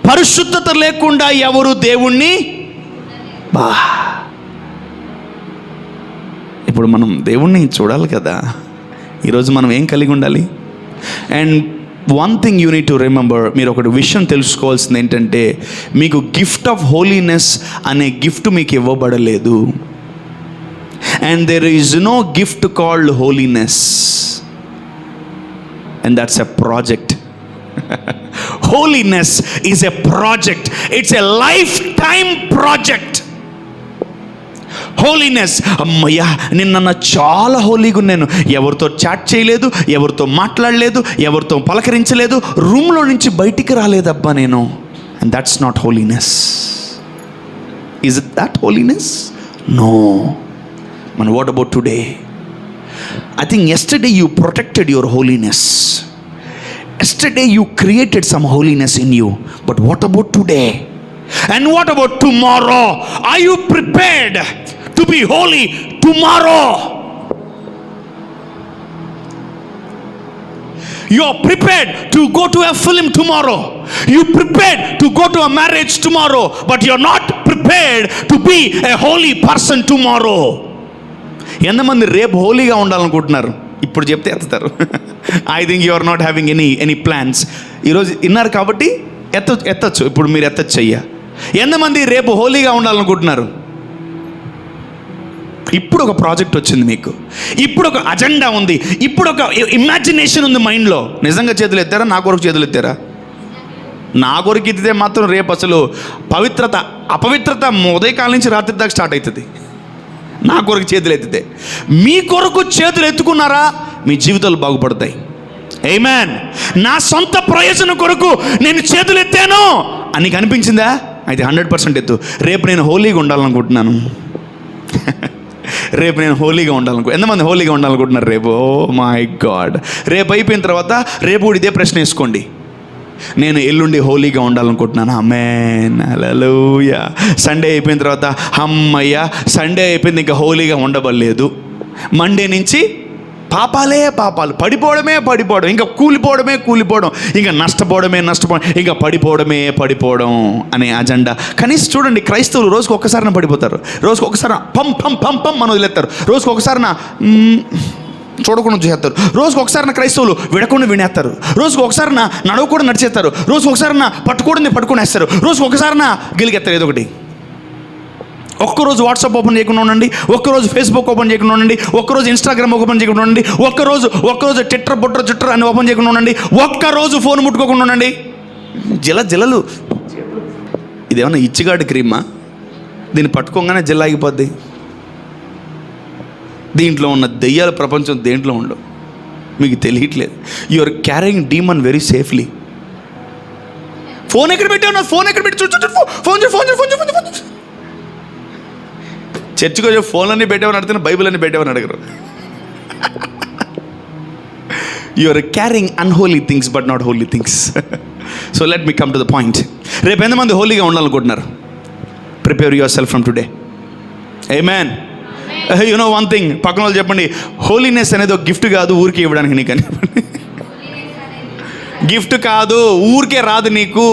Speaker 2: పరిశుద్ధత లేకుండా ఎవరు దేవుణ్ణి ఇప్పుడు మనం దేవుణ్ణి చూడాలి కదా. ఈరోజు మనం ఏం కలిగి ఉండాలి? And one thing you need to remember, మీరు ఒకటి విషయం తెలుసుకోవాల్సింది ఏంటంటే, మీకు గిఫ్ట్ ఆఫ్ హోలీనెస్ అనే గిఫ్ట్ మీకు ఇవ్వబడలేదు. And there is no gift called holiness, and that's a project. Holiness is a project. It's a life time project. Holiness, అమ్మయ్యా నిన్న చాలా హోలీగా ఉన్నాను, ఎవరితో చాట్ చేయలేదు, ఎవరితో మాట్లాడలేదు, ఎవరితో పలకరించలేదు, రూమ్లో నుంచి బయటికి రాలేదబ్బా నేను. And that's not holiness. Is it that holiness? No. Man, what about today? I think yesterday you protected your holiness. Yesterday you created some holiness in you. But what about today? And what about tomorrow? Are you prepared to be holy tomorrow? You are prepared to go to a film tomorrow. You prepared to go to a marriage tomorrow. But you are not prepared to be a holy person tomorrow. ఎంతమంది రేపు హోలీగా ఉండాలనుకుంటున్నారు? ఇప్పుడు చెప్తే ఎత్తుతారు. I think you are not having any plans. ఈరోజు విన్నారు కాబట్టి ఎత్తచ్చు. ఇప్పుడు మీరు ఎత్తచ్చు అయ్యా. ఎంతమంది రేపు హోలీగా ఉండాలనుకుంటున్నారు? ఇప్పుడు ఒక ప్రాజెక్ట్ వచ్చింది మీకు, ఇప్పుడు ఒక అజెండా ఉంది, ఇప్పుడు ఒక ఇమాజినేషన్ ఉంది మైండ్లో. నిజంగా చేతులు ఎత్తారా? నా కొరకు చేతులు ఎత్తారా? నా కొరకు ఎత్తితే మాత్రం రేపు అసలు అపవిత్రత ఉదయకాలం నుంచి రాత్రి దాకా స్టార్ట్ అవుతుంది. నా కొరకు చేతులు ఎత్తితే. మీ కొరకు చేతులు ఎత్తుకున్నారా? మీ జీవితాలు బాగుపడతాయి. ఆమేన్. నా సొంత ప్రయోజనం కొరకు నేను చేతులు ఎత్తాను అని నీకు అనిపించిందా? అయితే 100% ఎత్తు. రేపు నేను హోలీగా ఉండాలనుకుంటున్నాను. రేపు నేను హోలీగా ఎంతమంది హోలీగా ఉండాలనుకుంటున్నారు రేపు? Oh my God. రేపు అయిపోయిన తర్వాత రేపు కూడా ఇదే ప్రశ్న వేసుకోండి, నేను ఎల్లుండి హోలీగా ఉండాలనుకుంటున్నాను. ఆమేన్, హల్లెలూయా. సండే అయిపోయిన తర్వాత అమ్మయ్య సండే అయిపోయింది, ఇంకా హోలీగా ఉండబడలేదు. మండే నుంచి పాపాలు, పడిపోవడం, ఇంకా కూలిపోవడం, ఇంకా నష్టపోవడం, ఇంకా పడిపోవడం అనే అజెండా. కనీసం చూడండి, క్రైస్తవులు రోజుకు ఒక్కసారిన పడిపోతారు, రోజుకు ఒకసారి పం అని వదిలేస్తారు, రోజుకు ఒకసారిన చూడకుండా చేస్తారు, రోజుకు ఒకసారిన క్రైస్తవులు విడకుండా వినేస్తారు, రోజుకు ఒకసారిన నడవకుండా నడిచేస్తారు, రోజుకు ఒకసారిన పట్టుకునేస్తారు, రోజుకు ఒకసారిన గెలిగెత్తారు ఏదో ఒకటి. ఒక్కరోజు వాట్సాప్ ఓపెన్ చేయకుండా ఉండండి, ఒక్కరోజు ఫేస్బుక్ ఓపెన్ చేయకుండా ఉండండి, ఒక్కరోజు ఇన్స్టాగ్రామ్ ఓపెన్ చేయకుండా ఉండండి, ఒక్కరోజు ట్విట్టర్ అని ఓపెన్ చేయకుండా ఉండండి, ఒక్కరోజు ఫోన్ ముట్టుకోకుండా ఉండండి. జిలలు ఇదేమన్నా ఇచ్చిగాడి క్రీమా? దీన్ని పట్టుకోగానే జిల్ల ఆగిపోద్ది. దీంట్లో ఉన్న దెయ్యాల ప్రపంచం దేంట్లో ఉండవు, మీకు తెలియట్లేదు. You are carrying demon very safely. Phone ఎక్కడ పెట్టావు? ఫోన్ ఎక్కడ పెట్టి ఫోన్ చర్చికి వచ్చి ఫోన్లన్నీ పెట్టామని అడుగుతున్నా, బైబిల్ అన్నీ పెట్టామని అడగరు. You are carrying unholy things but not holy things. So let me come to the point. రేపు ఎంతమంది హోలీగా ఉండాలనుకుంటున్నారు? Prepare yourself from today. Amen. You know one thing, పక్కన వాళ్ళు చెప్పండి, హోలీనెస్ అనేది ఒక గిఫ్ట్ కాదు ఊరికే ఇవ్వడానికి. నీకని గిఫ్ట్ కాదు, ఊరికే రాదు. నీకు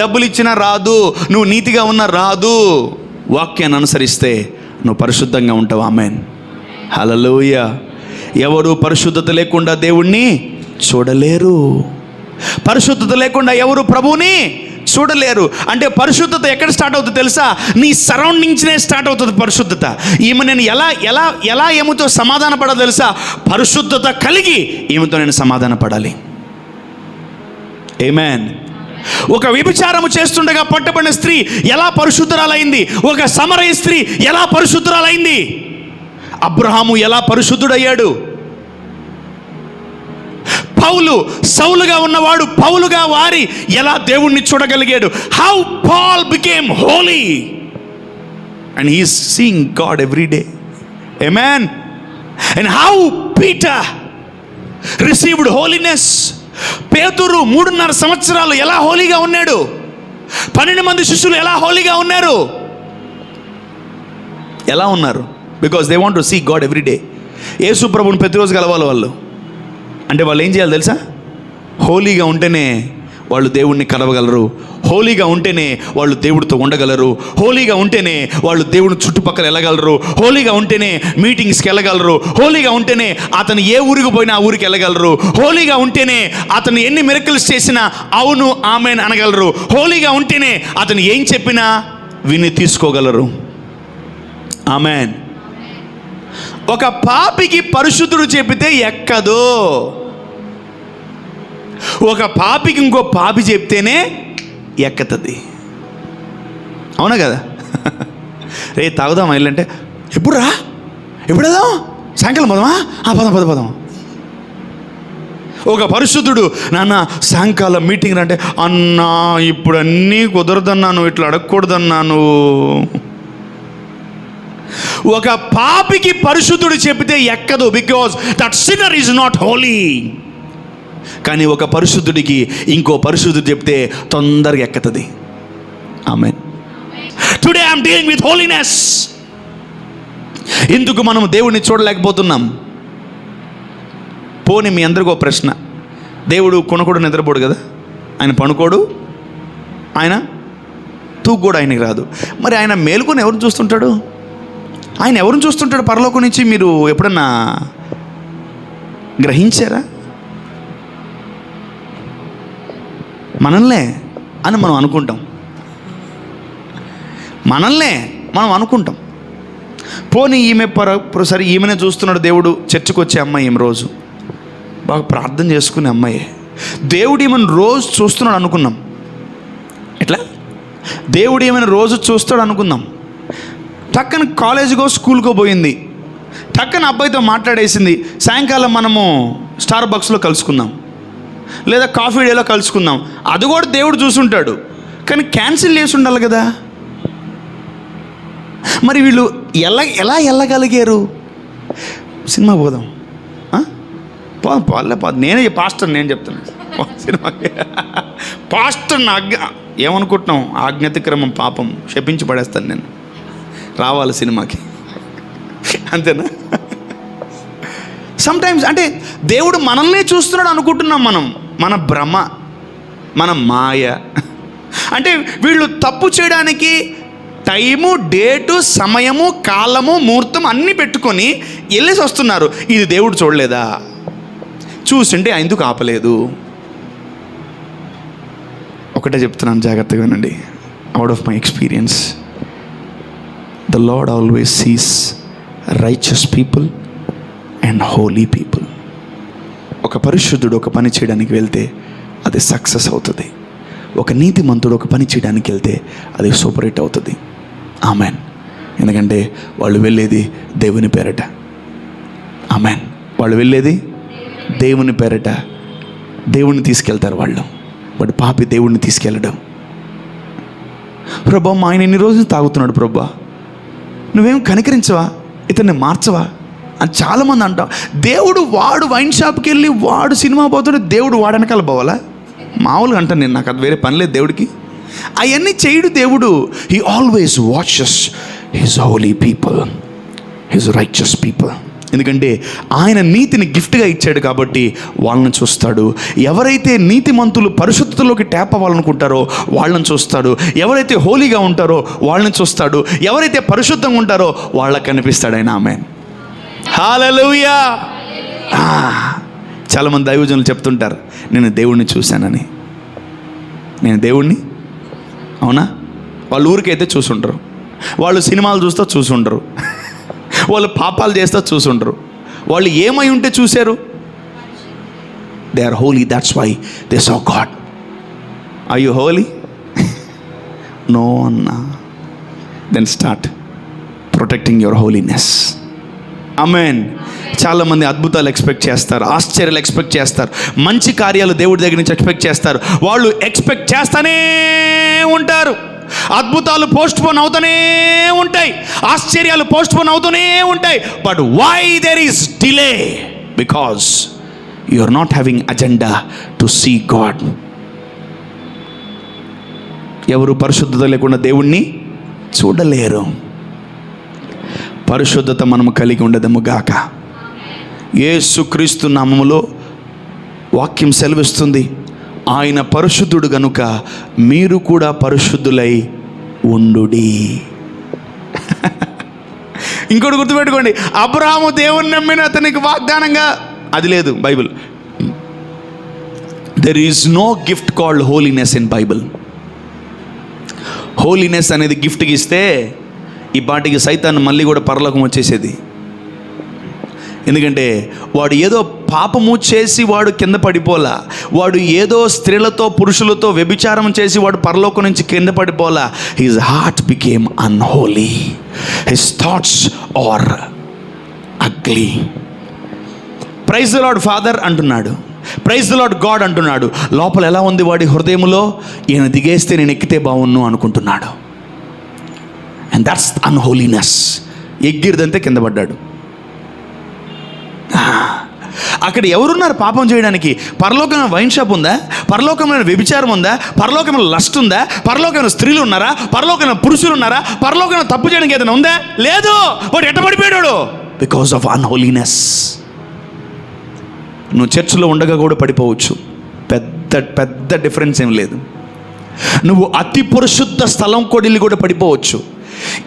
Speaker 2: డబ్బులు ఇచ్చినా రాదు, నువ్వు నీతిగా ఉన్నా రాదు. వాక్యాన్ని అనుసరిస్తే నువ్వు పరిశుద్ధంగా ఉంటావు. ఆమేన్, హల్లెలూయా. ఎవరు పరిశుద్ధత లేకుండా దేవుణ్ణి చూడలేరు. పరిశుద్ధత లేకుండా ఎవరు ప్రభువుని చూడలేరు. అంటే పరిశుద్ధత ఎక్కడ స్టార్ట్ అవుతుంది తెలుసా? నీ సరౌండింగ్స్నే స్టార్ట్ అవుతుంది పరిశుద్ధత. ఈమె నేను ఎలా ఏమితో సమాధాన పడాలి తెలుసా? పరిశుద్ధత కలిగి ఈమెతో నేను సమాధాన పడాలి. ఆమేన్. ఒక వ్యభిచారము చేస్తుండగా పట్టబడిన స్త్రీ ఎలా పరిశుద్ధురాలైంది? ఒక సమరయ స్త్రీ ఎలా పరిశుద్ధురాలైంది? అబ్రహాము ఎలా పరిశుద్ధుడయ్యాడు? పౌలు సౌలుగా ఉన్నవాడు పౌలుగా వారి ఎలా దేవుణ్ణి చూడగలిగాడు? How Paul became holy and he is seeing God every day. Amen. And how Peter received holiness. పేతురు 3.5 సంవత్సరాలు ఎలా హోలీగా ఉన్నాడు? 12 మంది శిష్యులు ఎలా హోలీగా ఉన్నారు? ఎలా ఉన్నారు? Because they want to see God every day. యేసు ప్రభువుని ప్రతిరోజు కలవాలి వాళ్ళు. అంటే వాళ్ళు ఏం చేయాలి తెలుసా? హోలీగా ఉంటేనే వాళ్ళు దేవుణ్ణి కలవగలరు. హోలీగా ఉంటేనే వాళ్ళు దేవుడితో ఉండగలరు. హోలీగా ఉంటేనే వాళ్ళు దేవుని చుట్టుపక్కల వెళ్ళగలరు. హోలీగా ఉంటేనే మీటింగ్స్కి వెళ్ళగలరు. హోలీగా ఉంటేనే అతను ఏ ఊరికి పోయినా ఆ ఊరికి వెళ్ళగలరు. హోలీగా ఉంటేనే అతను ఎన్ని మిరకిల్స్ చేసినా అవును ఆమెన్ అనగలరు. హోలీగా ఉంటేనే అతను ఏం చెప్పినా విని తీసుకోగలరు. ఆమెన్. ఒక పాపికి పరిశుద్ధుడు చెప్పితే ఎక్కదు. ఒక పాపికి ఇంకో పాపి చెప్తేనే ఎక్కతుంది. అవునా కదా? రే తాగుదామా వెళ్ళంటే ఎప్పుడు రా, ఎప్పుడు వెళ్దాం, సాయంకాలం పోదామా, పదం. ఒక పరిశుద్ధుడు నాన్న సాయంకాలం మీటింగ్ అంటే అన్నా ఇప్పుడు అన్నీ కుదరదన్నాను, ఇట్లా అడగకూడదన్నాను. ఒక పాపికి పరిశుద్ధుడు చెబితే ఎక్కదు. Because that sinner is not holy. కానీ ఒక పరిశుద్ధుడికి ఇంకో పరిశుద్ధుడు చెప్తే తొందరగా ఎక్కుతుంది. Amen. Today I'm dealing with holiness. ఎందుకు మనం దేవుడిని చూడలేకపోతున్నాం? పోనీ మీ అందరికీ ఒక ప్రశ్న. దేవుడు కొనకోడు నిద్రపోడు కదా, ఆయన పనుకోడు, ఆయన తూగు కూడా ఆయనకి రాదు. మరి ఆయన మేలుకొని ఎవరిని చూస్తుంటాడు? ఆయన ఎవరిని చూస్తుంటాడు పరలోకం నుంచి? మీరు ఎప్పుడన్నా గ్రహించారా? మనల్నే అని మనం అనుకుంటాం. పోనీ ఈమె సరే ఈమెనే చూస్తున్నాడు దేవుడు. చర్చికి వచ్చే అమ్మాయి ఈమె రోజు బాగా ప్రార్థన చేసుకునే అమ్మాయి. దేవుడు ఈమెను రోజు చూస్తున్నాడు అనుకున్నాం. ఎట్లా? దేవుడు ఈమెను రోజు చూస్తాడు అనుకుందాం. టక్కన కాలేజీకో స్కూల్కో పోయింది, టక్కన అబ్బాయితో మాట్లాడేసింది. సాయంకాలం మనము స్టార్ బక్స్లో కలుసుకుందాం, లేదా కాఫీ డేలో కలుసుకుందాం. అది కూడా దేవుడు చూసుంటాడు, కానీ క్యాన్సిల్ చేసి ఉండాలి కదా. మరి వీళ్ళు ఎలా వెళ్ళగలిగారు? సినిమా పోదాం, పోలే నేనే పాస్టర్, నేను చెప్తాను సినిమాకి. పాస్టర్ నా ఏమనుకుంటున్నాం? ఆజ్ఞాతిక్రమం పాపం, శపించి పడేస్తాను నేను, రావాలి సినిమాకి, అంతేనా? సమ్టైమ్స్ అంటే దేవుడు మనల్నే చూస్తున్నాడు అనుకుంటున్నాం మనం. మన భ్రమ, మన మాయ. అంటే వీళ్ళు తప్పు చేయడానికి టైము, డేటు, సమయము, కాలము, ముహూర్తం అన్నీ పెట్టుకొని వెళ్ళేసి వస్తున్నారు. ఇది దేవుడు చూడలేదా? చూసింటే ఎందుకు ఆపలేదు? ఒకటే చెప్తున్నాను, జాగ్రత్తగా వినండి. Out of my experience, the Lord always sees righteous people and holy people. ఒక పరిశుద్ధుడు ఒక పని చేయడానికి వెళ్తే అది సక్సెస్ అవుతుంది. ఒక నీతిమంతుడు ఒక పని చేయడానికి వెళ్తే అది సూపర్ హిట్ అవుతుంది. ఆమెన్. ఎందుకంటే వాళ్ళు వెళ్ళేది దేవుని పేరట. ఆమెన్. వాళ్ళు వెళ్ళేది దేవుని పేరట. దేవుణ్ణి తీసుకెళ్తారు వాళ్ళు. బట్ పాపి దేవుణ్ణి తీసుకెళ్ళడం. ప్రభా మా ఆయన ఎన్ని రోజులు తాగుతున్నాడు ప్రభా, నువ్వేం కనికరించవా, ఇతన్ని మార్చవా అని చాలామంది అంటాం. దేవుడు వాడు వైన్ షాప్కి వెళ్ళి వాడు సినిమా పోతాడు, దేవుడు వాడనకాల పోవాలా? మామూలుగా అంటాను నేను, నాకు అది వేరే పని లేదు దేవుడికి. అవన్నీ చేయడు దేవుడు. He always watches his Holi people, his righteous people. ఎందుకంటే ఆయన నీతిని గిఫ్ట్గా ఇచ్చాడు కాబట్టి వాళ్ళని చూస్తాడు. ఎవరైతే నీతిమంతులు పరిశుద్ధతలోకి ట్యాప్ అవ్వాలనుకుంటారో వాళ్ళని చూస్తాడు. ఎవరైతే హోలీగా ఉంటారో వాళ్ళని చూస్తాడు. ఎవరైతే పరిశుద్ధంగా ఉంటారో వాళ్ళకి కనిపిస్తాడు ఆయన. ఆమేన్. హల్లెలూయా. చాలామంది దైవజనులు చెప్తుంటారు, నేను దేవుణ్ణి చూశానని. నేను దేవుణ్ణి, అవునా? వాళ్ళు ఊరికైతే చూసుంటారు, వాళ్ళు సినిమాలు చూస్తూ చూసుంటారు, వాళ్ళు పాపాలు చేస్తా చూసుంటారు. వాళ్ళు ఏమై ఉంటే చూశారు? They are holy, that's why they saw God. Are you holy? No అన్నా. Then start protecting your holiness. Amen. చాలామంది అద్భుతాలు ఎక్స్పెక్ట్ చేస్తారు, ఆశ్చర్యాలు ఎక్స్పెక్ట్ చేస్తారు, మంచి కార్యాలు దేవుడి దగ్గర నుంచి ఎక్స్పెక్ట్ చేస్తారు. వాళ్ళు ఎక్స్పెక్ట్ చేస్తూనే ఉంటారు. అద్భుతాలు పోస్ట్ పోన్ అవుతూనే ఉంటాయి, ఆశ్చర్యాలు పోస్ట్ పోన్ అవుతూనే ఉంటాయి. But why there is delay? Because you are not having agenda to see God. ఎవరు పరిశుద్ధత లేకుండా దేవుణ్ణి చూడలేరు. పరిశుద్ధత మనము కలిగి ఉండదము గాక. యేసుక్రీస్తు నామములో వాక్యం సెలవిస్తుంది, ఆయన పరిశుద్ధుడు గనుక మీరు కూడా పరిశుద్ధులై ఉండుడి. ఇంకోటి గుర్తుపెట్టుకోండి, అబ్రహాము దేవుని నమ్మిన అతనికి వాగ్దానంగా అది లేదు Bible. There is no gift called holiness in Bible. Holiness అనేది గిఫ్ట్కి ఇస్తే ఈ పాటికి సైతాన్ని మళ్ళీ కూడా పరలోకం వచ్చేసేది. ఎందుకంటే వాడు ఏదో పాపము చేసి వాడు కింద పడిపోలా, వాడు ఏదో స్త్రీలతో పురుషులతో వ్యభిచారం చేసి వాడు పరలోకం నుంచి కింద పడిపోలా. His heart became unholy, his thoughts are ugly. Praise the lord father అంటున్నాడు, ప్రైజ్ ది లార్డ్ గాడ్ అంటున్నాడు. లోపల ఎలా ఉంది వాడి హృదయంలో? ఈయన దిగేస్తే నేను ఎక్కితే బాగున్ను అనుకుంటున్నాడు. And that's అన్హోలీనెస్. ఎగ్గిరిదంతే కింద పడ్డాడు. అక్కడ ఎవరున్నారు పాపం చేయడానికి? పరలోకమైన వైన్ షాప్ ఉందా? పరలోకమైన వ్యభిచారం ఉందా? పరలోకమైన లస్ట్ ఉందా? పరలోకమైన స్త్రీలు ఉన్నారా? పరలోకమైన పురుషులు ఉన్నారా? పరలోకమైన తప్పు చేయడానికి ఏదైనా ఉందా? లేదు. వాడు ఎట్ట పడిపోయాడు? Because of అన్హోలీనెస్. నువ్వు చర్చిలో ఉండగా కూడా పడిపోవచ్చు, పెద్ద పెద్ద డిఫరెన్స్ ఏం లేదు. నువ్వు అతి పరిశుద్ధ స్థలం కొడిల్లి కూడా పడిపోవచ్చు.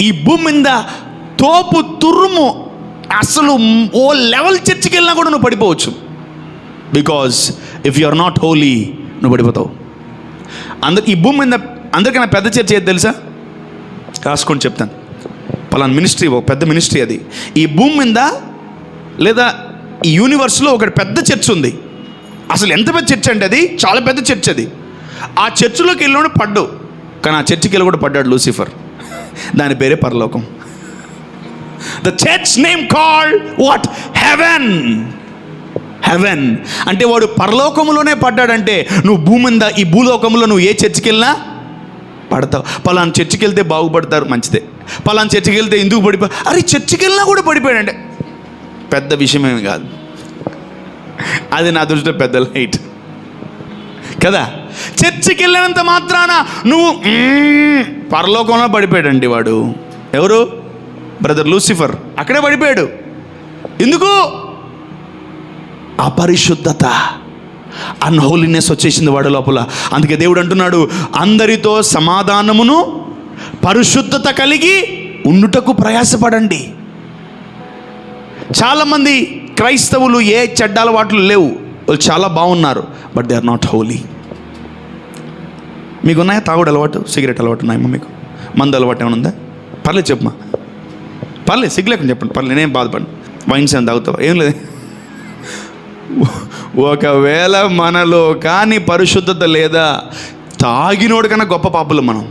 Speaker 2: ఈ భూమి మీద తోపు తురుము అసలు ఓ లెవెల్ చర్చికి వెళ్ళినా కూడా నువ్వు పడిపోవచ్చు. Because if you are not holy నువ్వు పడిపోతావు. ఈ భూమి మీద అందరికన్నా పెద్ద చర్చ్ ఏది తెలుసా? రాసుకొని చెప్తాను. పలానా మినిస్ట్రీ, ఒక పెద్ద మినిస్ట్రీ అది. ఈ భూమి మీద లేదా ఈ యూనివర్స్లో ఒకటి పెద్ద చర్చ్ ఉంది. అసలు ఎంత పెద్ద చర్చ్ అంటే అది చాలా పెద్ద చర్చ్ అది. ఆ చర్చిలోకి వెళ్ళినోడు పడ్డు, కానీ ఆ చర్చికి వెళ్ళి కూడా పడ్డాడు లూసిఫర్. దాని పేరే పరలోకం. The church name called what? Heaven. Heaven అంటే వాడు పరలోకంలోనే పడ్డాడంటే నువ్వు భూమి మీద ఈ భూలోకంలో నువ్వు ఏ చర్చికి వెళ్ళినా పడతావు. పలానా చర్చికి వెళ్తే బాగుపడతారు, మంచిదే. పలానా చర్చికి వెళ్తే ఎందుకు పడిపో, అరే చర్చికి వెళ్ళినా కూడా పడిపోయాడంటే పెద్ద విషయమేమి కాదు. అది నా దృష్టిలో పెద్ద లైట్ కదా. చర్చికి వెళ్ళినంత మాత్రాన నువ్వు పరలోకంలో పడిపోయాడండి వాడు. ఎవరు? Brother Lucifer. అక్కడే పడిపోయాడు. ఎందుకు? అపరిశుద్ధత, అన్హోలీనెస్ వచ్చేసింది వాడు లోపల. అందుకే దేవుడు అంటున్నాడు, అందరితో సమాధానమును పరిశుద్ధత కలిగి ఉండుటకు ప్రయాసపడండి. చాలామంది క్రైస్తవులు ఏ చెడ్డ అలవాట్లు లేవు, వాళ్ళు చాలా బాగున్నారు, but they are not holy. మీకున్నాయా తాగుడు అలవాటు, సిగరెట్ అలవాటు ఉన్నాయమ్మా? మీకు మందు అలవాటు ఏమైనా ఉందా? పర్లేదు చెప్పమ్మా, పర్లేదు, సిగ్గులేకుండా చెప్పండి, పర్లేదు, నేనేం బాధపడి. వైన్స్ ఏమైనా తాగుతావా? ఏం లేదు. ఒకవేళ మనలో కానీ పరిశుద్ధత లేదా, తాగినోడు కన్నా గొప్ప పాపులు మనం.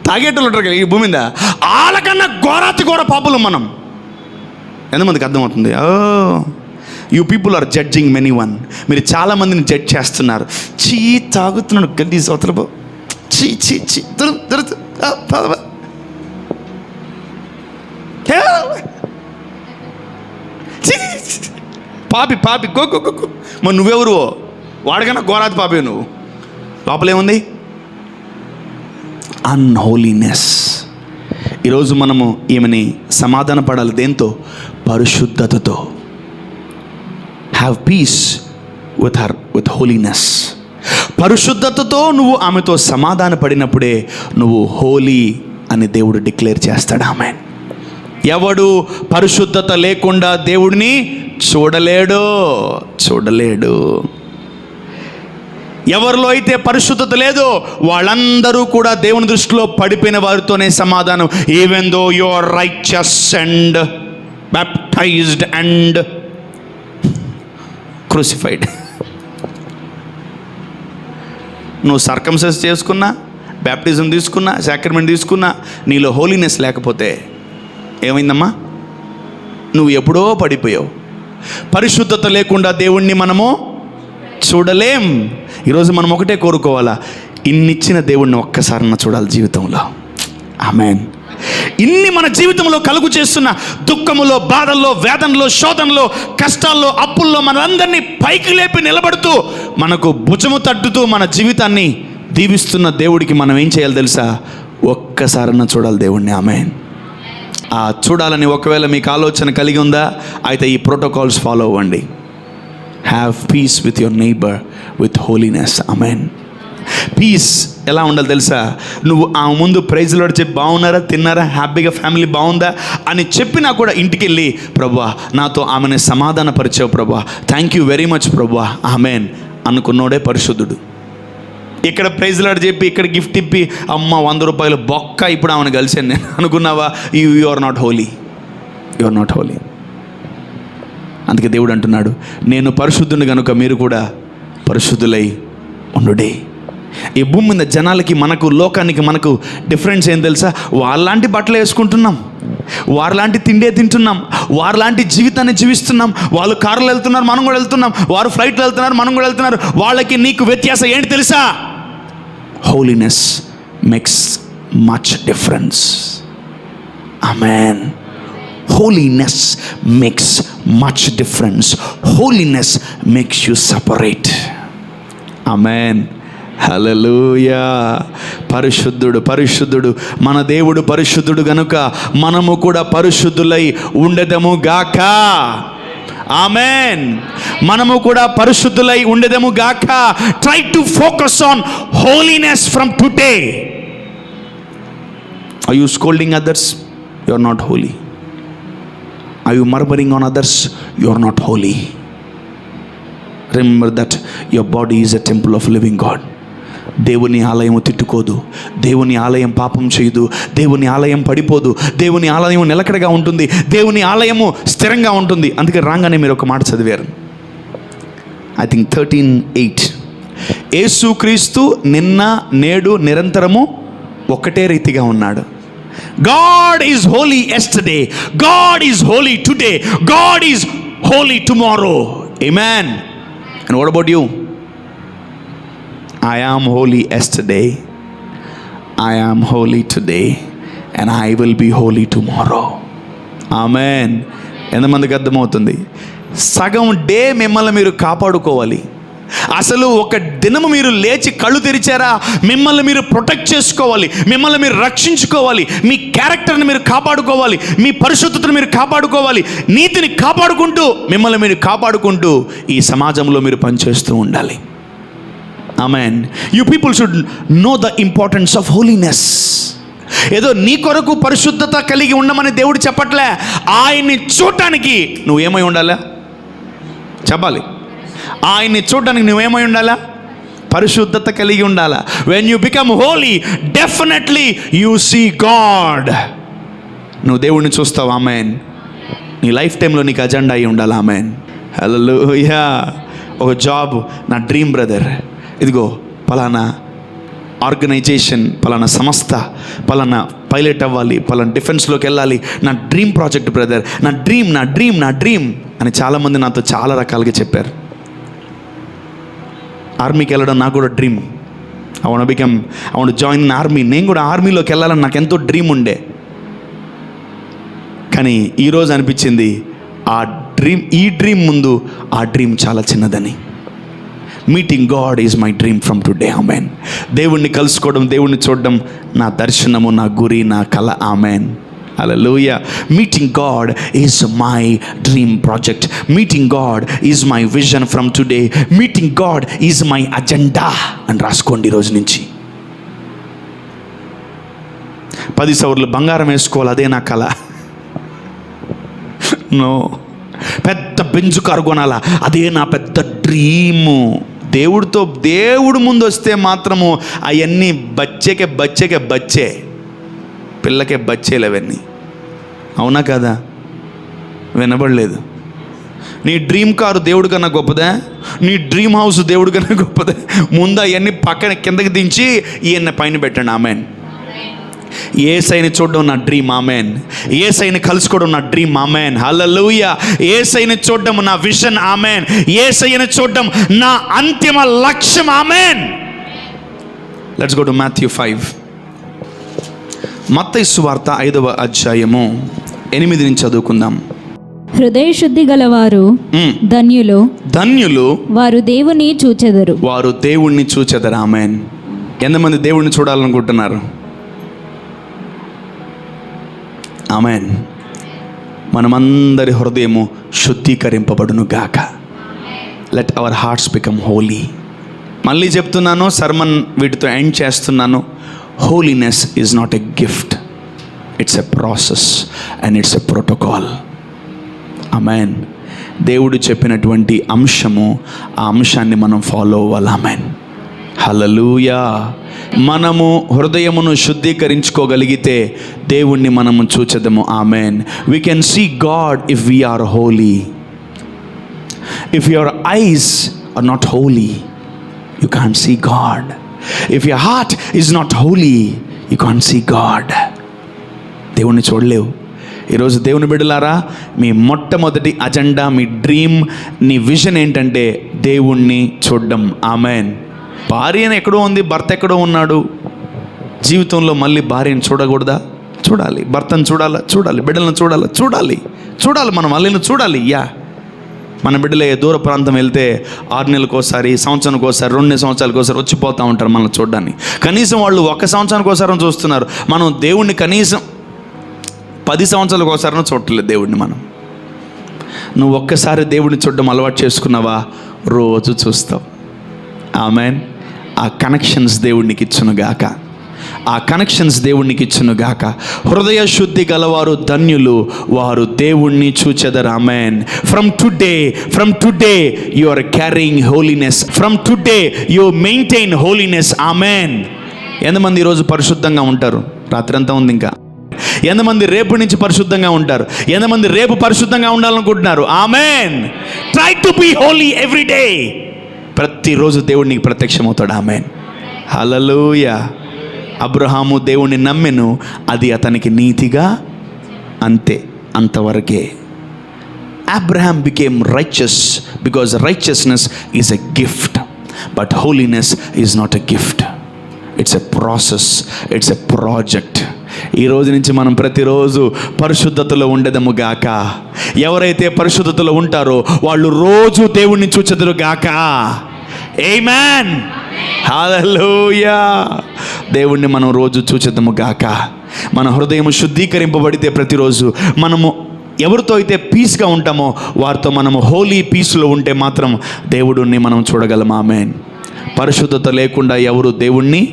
Speaker 2: తాగేటోళ్ళు ఉంటారు కదా ఈ భూమి మీద, వాళ్ళకన్నా ఘోరాతి ఘోర పాపులు మనం. ఎంతమందికి అర్థమవుతుంది? You people are judging many one. మీరు చాలామందిని జడ్జ్ చేస్తున్నారు. చీ తాగుతున్నాడు గల్లీ సోతలబో, చీ చీ చీ పాపి పాపి గో గో గో. మరి నువ్వెవరు? వాడికన్నా ఘోరాతి పాపి నువ్వు. లోపలేముంది? అన్హోలీనెస్. ఈరోజు మనము ఈమెని సమాధాన పడాలి. దేంతో? పరిశుద్ధతతో. Have peace with her, with holiness. పరిశుద్ధతతో నువ్వు ఆమెతో సమాధాన పడినప్పుడే నువ్వు హోలీ అని దేవుడు డిక్లేర్ చేస్తాడు. ఆమె ఎవడు పరిశుద్ధత లేకుండా దేవుడిని చూడలేడు. ఎవరిలో అయితే పరిశుద్ధత లేదో వాళ్ళందరూ కూడా దేవుని దృష్టిలో పడిపోయిన వారితోనే సమాధానం. Even though you are righteous and baptized and crucified. నువ్వు సర్కంసైజ్ చేసుకున్నా, బ్యాప్టిజం తీసుకున్నా, సాక్రమెంట్ తీసుకున్నా, నీలో హోలీనెస్ లేకపోతే ఏమైందమ్మా? నువ్వు ఎప్పుడో పడిపోయావు. పరిశుద్ధత లేకుండా దేవుణ్ణి మనము చూడలేం. ఈరోజు మనం ఒకటే కోరుకోవాలా, ఇన్నిచ్చిన దేవుణ్ణి ఒక్కసారన్నా చూడాలి జీవితంలో. ఆమేన్. ఇన్ని మన జీవితంలో కలుగు చేస్తున్న దుఃఖములో, బాధల్లో, వేదనలో, శోధనలో, కష్టాల్లో, అప్పుల్లో మనందరినీ పైకి లేపి నిలబడుతూ, మనకు భుజము తట్టుతూ మన జీవితాన్ని దీవిస్తున్న దేవుడికి మనం ఏం చేయాలి తెలుసా? ఒక్కసారన్నా చూడాలి దేవుణ్ణి. ఆమేన్. ఆ చూడాలని ఒకవేళ మీకు ఆలోచన కలిగి ఉందా, అయితే ఈ ప్రోటోకాల్స్ ఫాలో అవ్వండి. Have peace with your neighbour with holiness. Amen. Peace ఎలా ఉండాలి తెలుసా? నువ్వు ఆ ముందు ప్రైజ్ లార్డ్ చెప్పి, బాగున్నారా, తిన్నారా, హ్యాపీగా, ఫ్యామిలీ బాగుందా అని చెప్పినా కూడా ఇంటికి వెళ్ళి, ప్రభువా నాతో ఆమెను సమాధానపరిచావు ప్రభువా, థ్యాంక్ యూ వెరీ మచ్ ప్రభువా, ఆమేన్ అనుకున్నోడే పరిశుద్ధుడు. ఇక్కడ ప్రైజ్ లార్డ్ చెప్పి, ఇక్కడ గిఫ్ట్ ఇప్పి, అమ్మ 100 రూపాయలు బొక్క ఇప్పుడు ఆమెను కలిసాను నేను అనుకున్నావా? You are not holy. You are not holy. అందుకే దేవుడు అంటున్నాడు, నేను పరిశుద్ధుని కనుక మీరు కూడా పరిశుద్ధులై ఉండుడే. ఈ భూమి మీద జనాలకి, మనకు, లోకానికి మనకు డిఫరెన్స్ ఏం తెలుసా? వాళ్ళలాంటి బట్టలు వేసుకుంటున్నాం, వారిలాంటి తిండే తింటున్నాం, వారిలాంటి జీవితాన్ని జీవిస్తున్నాం. వాళ్ళు కార్లు వెళ్తున్నారు, మనం కూడా వెళ్తున్నాం. వారు ఫ్లైట్లో వెళ్తున్నారు, మనం కూడా వెళ్తున్నారు. వాళ్ళకి నీకు వ్యత్యాసం ఏంటి తెలుసా? Holiness makes much difference. Amen. Holiness makes much difference. Holiness makes you separate. Amen. హల్లెలూయా. పరిశుద్ధుడు, పరిశుద్ధుడు మన దేవుడు పరిశుద్ధుడు గనుక మనము కూడా పరిశుద్ధులై ఉండెదము గాక. ఆమేన్. మనము కూడా పరిశుద్ధులై ఉండెదము గాక. Try to focus on holiness from today. Are you scolding others? You are not holy. Are you murmuring on others? You are not holy. Remember that your body is a temple of living God. దేవుని ఆలయం తిట్టుకోదు, దేవుని ఆలయం పాపం చేయదు, దేవుని ఆలయం పడిపోదు, దేవుని ఆలయం నిలకడగా ఉంటుంది, దేవుని ఆలయము స్థిరంగా ఉంటుంది. అందుకే రాగానే మీరు ఒక మాట చదివారు, I think 13:8. యేసుక్రీస్తు నిన్న నేడు నిరంతరము ఒకటే రీతిగా ఉన్నాడు. God is holy yesterday, God is holy today, God is holy tomorrow. Amen. And what about you? I am holy yesterday, I am holy today, and I will be holy tomorrow. Amen. ఎంతమందికి అర్థమవుతుంది? సగం day మిమ్మల్ని మీరు కాపాడుకోవాలి. అసలు ఒక దినము మీరు లేచి కళ్ళు తెరిచారా, మిమ్మల్ని మీరు ప్రొటెక్ట్ చేసుకోవాలి, మిమ్మల్ని మీరు రక్షించుకోవాలి, మీ క్యారెక్టర్ని మీరు కాపాడుకోవాలి, మీ పరిశుద్ధతను మీరు కాపాడుకోవాలి, నీతిని కాపాడుకుంటూ, మిమ్మల్ని మీరు కాపాడుకుంటూ ఈ సమాజంలో మీరు పనిచేస్తూ ఉండాలి. Amen. You people should know the importance of holiness. ఏదో నీ కొరకు పరిశుద్ధత కలిగి ఉండమని దేవుడు చెప్పట్లే. ఆయన్ని చూడటానికి నువ్వేమై ఉండాలా చెప్పాలి. ఆయన్ని చూడడానికి నువ్వేమై ఉండాలా? పరిశుద్ధత కలిగి ఉండాలా. When you become holy, definitely you see God. నువ్వు దేవుడిని చూస్తావు. ఆమేన్. నీ లైఫ్ టైంలో నీకు అజెండా అయి ఉండాలి. ఆమేన్. హల్లెలూయా. ఒక జాబ్ నా డ్రీమ్ బ్రదర్, ఇదిగో పలానా ఆర్గనైజేషన్, పలానా సంస్థ, పలానా పైలట్ అవ్వాలి, పలానా డిఫెన్స్లోకి వెళ్ళాలి, నా డ్రీమ్ ప్రాజెక్ట్ బ్రదర్, నా డ్రీమ్ నా డ్రీమ్ నా డ్రీమ్ అని చాలామంది నాతో చాలా రకాలుగా చెప్పారు. ఆర్మీకి వెళ్ళడం నాకు కూడా dream. I want join in army. నేను కూడా ఆర్మీలోకి వెళ్ళాలని నాకు ఎంతో డ్రీమ్ ఉండే. కానీ ఈరోజు అనిపించింది ఈ డ్రీమ్ ముందు ఆ డ్రీమ్ చాలా చిన్నదని. Meeting God is my dream from today. Amen. దేవుణ్ణి కలుసుకోవడం, దేవుణ్ణి చూడడం నా దర్శనము, నా గురి, నా కల. Amen. Hallelujah. Meeting God is my dream project. Meeting God is my vision from today. Meeting God is my agenda అని రాసుకోండి ఈరోజు నుంచి. 10 సవర్లు బంగారం వేసుకోవాలి, అదే నా కళ. నో, పెద్ద బెంజు కారు కొనాలా, అదే నా పెద్ద డ్రీము. దేవుడు ముందు వస్తే మాత్రము అవన్నీ బచ్చే పిల్లకే బచ్చేలు అవన్నీ. అవునా కదా? వినబడలేదు. నీ డ్రీమ్ కారు దేవుడి కన్నా గొప్పదా? నీ డ్రీమ్ హౌస్ దేవుడి కన్నా గొప్పదా? ముందు అవన్నీ పక్కన కిందకి దించి ఈయన పైన పెట్టండి. ఆమెన్. యేసయ్యని చూడడం నా డ్రీమ్, ఆమెన్. యేసయ్యని కలుసుకోవడం నా డ్రీమ్, ఆమెన్. హల్లెలూయా. యేసయ్యని చూడడం నా విజన్, ఆమెన్. యేసయ్యని చూడడం నా అంతిమ లక్ష్యం, amen. Let's go to Matthew 5. మత్తయి సువార్త 5వ అధ్యాయము 8 నుంచి చదువుకుందాం.
Speaker 3: హృదయ శుద్ధి గలవారు ధన్యులు, వారు దేవుని చూచెదరు.
Speaker 2: వారు దేవుణ్ణి చూచెదరు, ఆమెన్. ఎంతమంది దేవుణ్ణి చూడాలనుకుంటున్నారు? ఆమెన్. మనమందరి హృదయము శుద్ధీకరింపబడును గాక. Let our hearts become holy. మళ్ళీ చెప్తున్నాను, సర్మన్ వీటితో ఎండ్ చేస్తున్నాను. Holiness is not a gift, it's a process and it's a protocol. Amen. దేవుడు చెప్పినటువంటి అంశము, ఆ అంశాన్ని మనం ఫాలో అవ్వాలి, ఆమెన్. హల్లెలూయా. మనము హృదయమును శుద్ధీకరించుకోగలిగితే దేవుణ్ణి మనము చూచెదము, amen. We can see God if we are holy. If your eyes are not holy, you can't see God. If your heart is not holy, you can't see God. దేవుణ్ణి చూడలేవు. ఈరోజు దేవుని బిడ్డలారా, మీ మొట్టమొదటి అజెండా, మీ డ్రీమ్, నీ vision ఏంటంటే దేవుణ్ణి చూడడం, ఆమెన్. భార్యను ఎక్కడో ఉంది, భర్త ఎక్కడో ఉన్నాడు. జీవితంలో మళ్ళీ భార్యను చూడకూడదా? చూడాలి. భర్తను చూడాలి, బిడ్డలను చూడాలి. మనం వాళ్ళని చూడాలి. మన బిడ్డలే దూర ప్రాంతం వెళ్తే 6 నెలలకు ఒకసారి, సంవత్సరానికి ఒకసారి, 2 సంవత్సరాలకు ఒకసారి వచ్చిపోతూ ఉంటారు మనల్ని చూడడానికి. కనీసం వాళ్ళు 1 సంవత్సరానికి ఒకసారి చూస్తున్నారు. మనం దేవుణ్ణి కనీసం 10 సంవత్సరాలకు ఒకసారి చూడలేదు దేవుడిని. నువ్వు ఒక్కసారి దేవుడిని చూడడం అలవాటు చేసుకున్నావా, రోజు చూస్తావు, ఆమెన్. ఆ కనెక్షన్స్ దేవుడికి ఇచ్చును గాక. హృదయ శుద్ధి గలవారు ధన్యులు, వారు దేవుణ్ణి చూచెదరు, amen. From today you are carrying holiness. From today you maintain holiness, amen. ఎంతమంది ఈరోజు పరిశుద్ధంగా ఉంటారు? రాత్రి అంతా ఉంది ఇంకా. ఎంతమంది రేపు నుంచి పరిశుద్ధంగా ఉంటారు? ఎంతమంది రేపు పరిశుద్ధంగా ఉండాలనుకుంటున్నారు? Amen. Try to be holy every day. ప్రతిరోజు దేవుడు నీకు ప్రత్యక్షమవుతాడు, ఆమెన్. హల్లెలూయా. అబ్రహాము దేవుణ్ణి నమ్మెను, అది అతనికి నీతిగా, అంతవరకే. Abraham became righteous because righteousness is a gift, but holiness is not a gift. It's a process, it's a project. ఈ రోజు నుంచి మనం ప్రతిరోజు పరిశుద్ధతలో ఉండదము గాక. ఎవరైతే పరిశుద్ధతలో ఉంటారో వాళ్ళు రోజు దేవుణ్ణి చూచెదరు గాక. ఆమేన్. హల్లెలూయా. దేవుణ్ణి మనం రోజు చూచెదము గాక. మన హృదయం శుద్ధీకరింపబడితే ప్రతిరోజు మనము ఎవరితో అయితే పీస్గా ఉంటామో వారితో మనము హోలీ పీస్లో ఉంటే మాత్రం దేవుడిని మనం చూడగలం, ఆమేన్. పరిశుద్ధత లేకుండా ఎవరు దేవుణ్ణి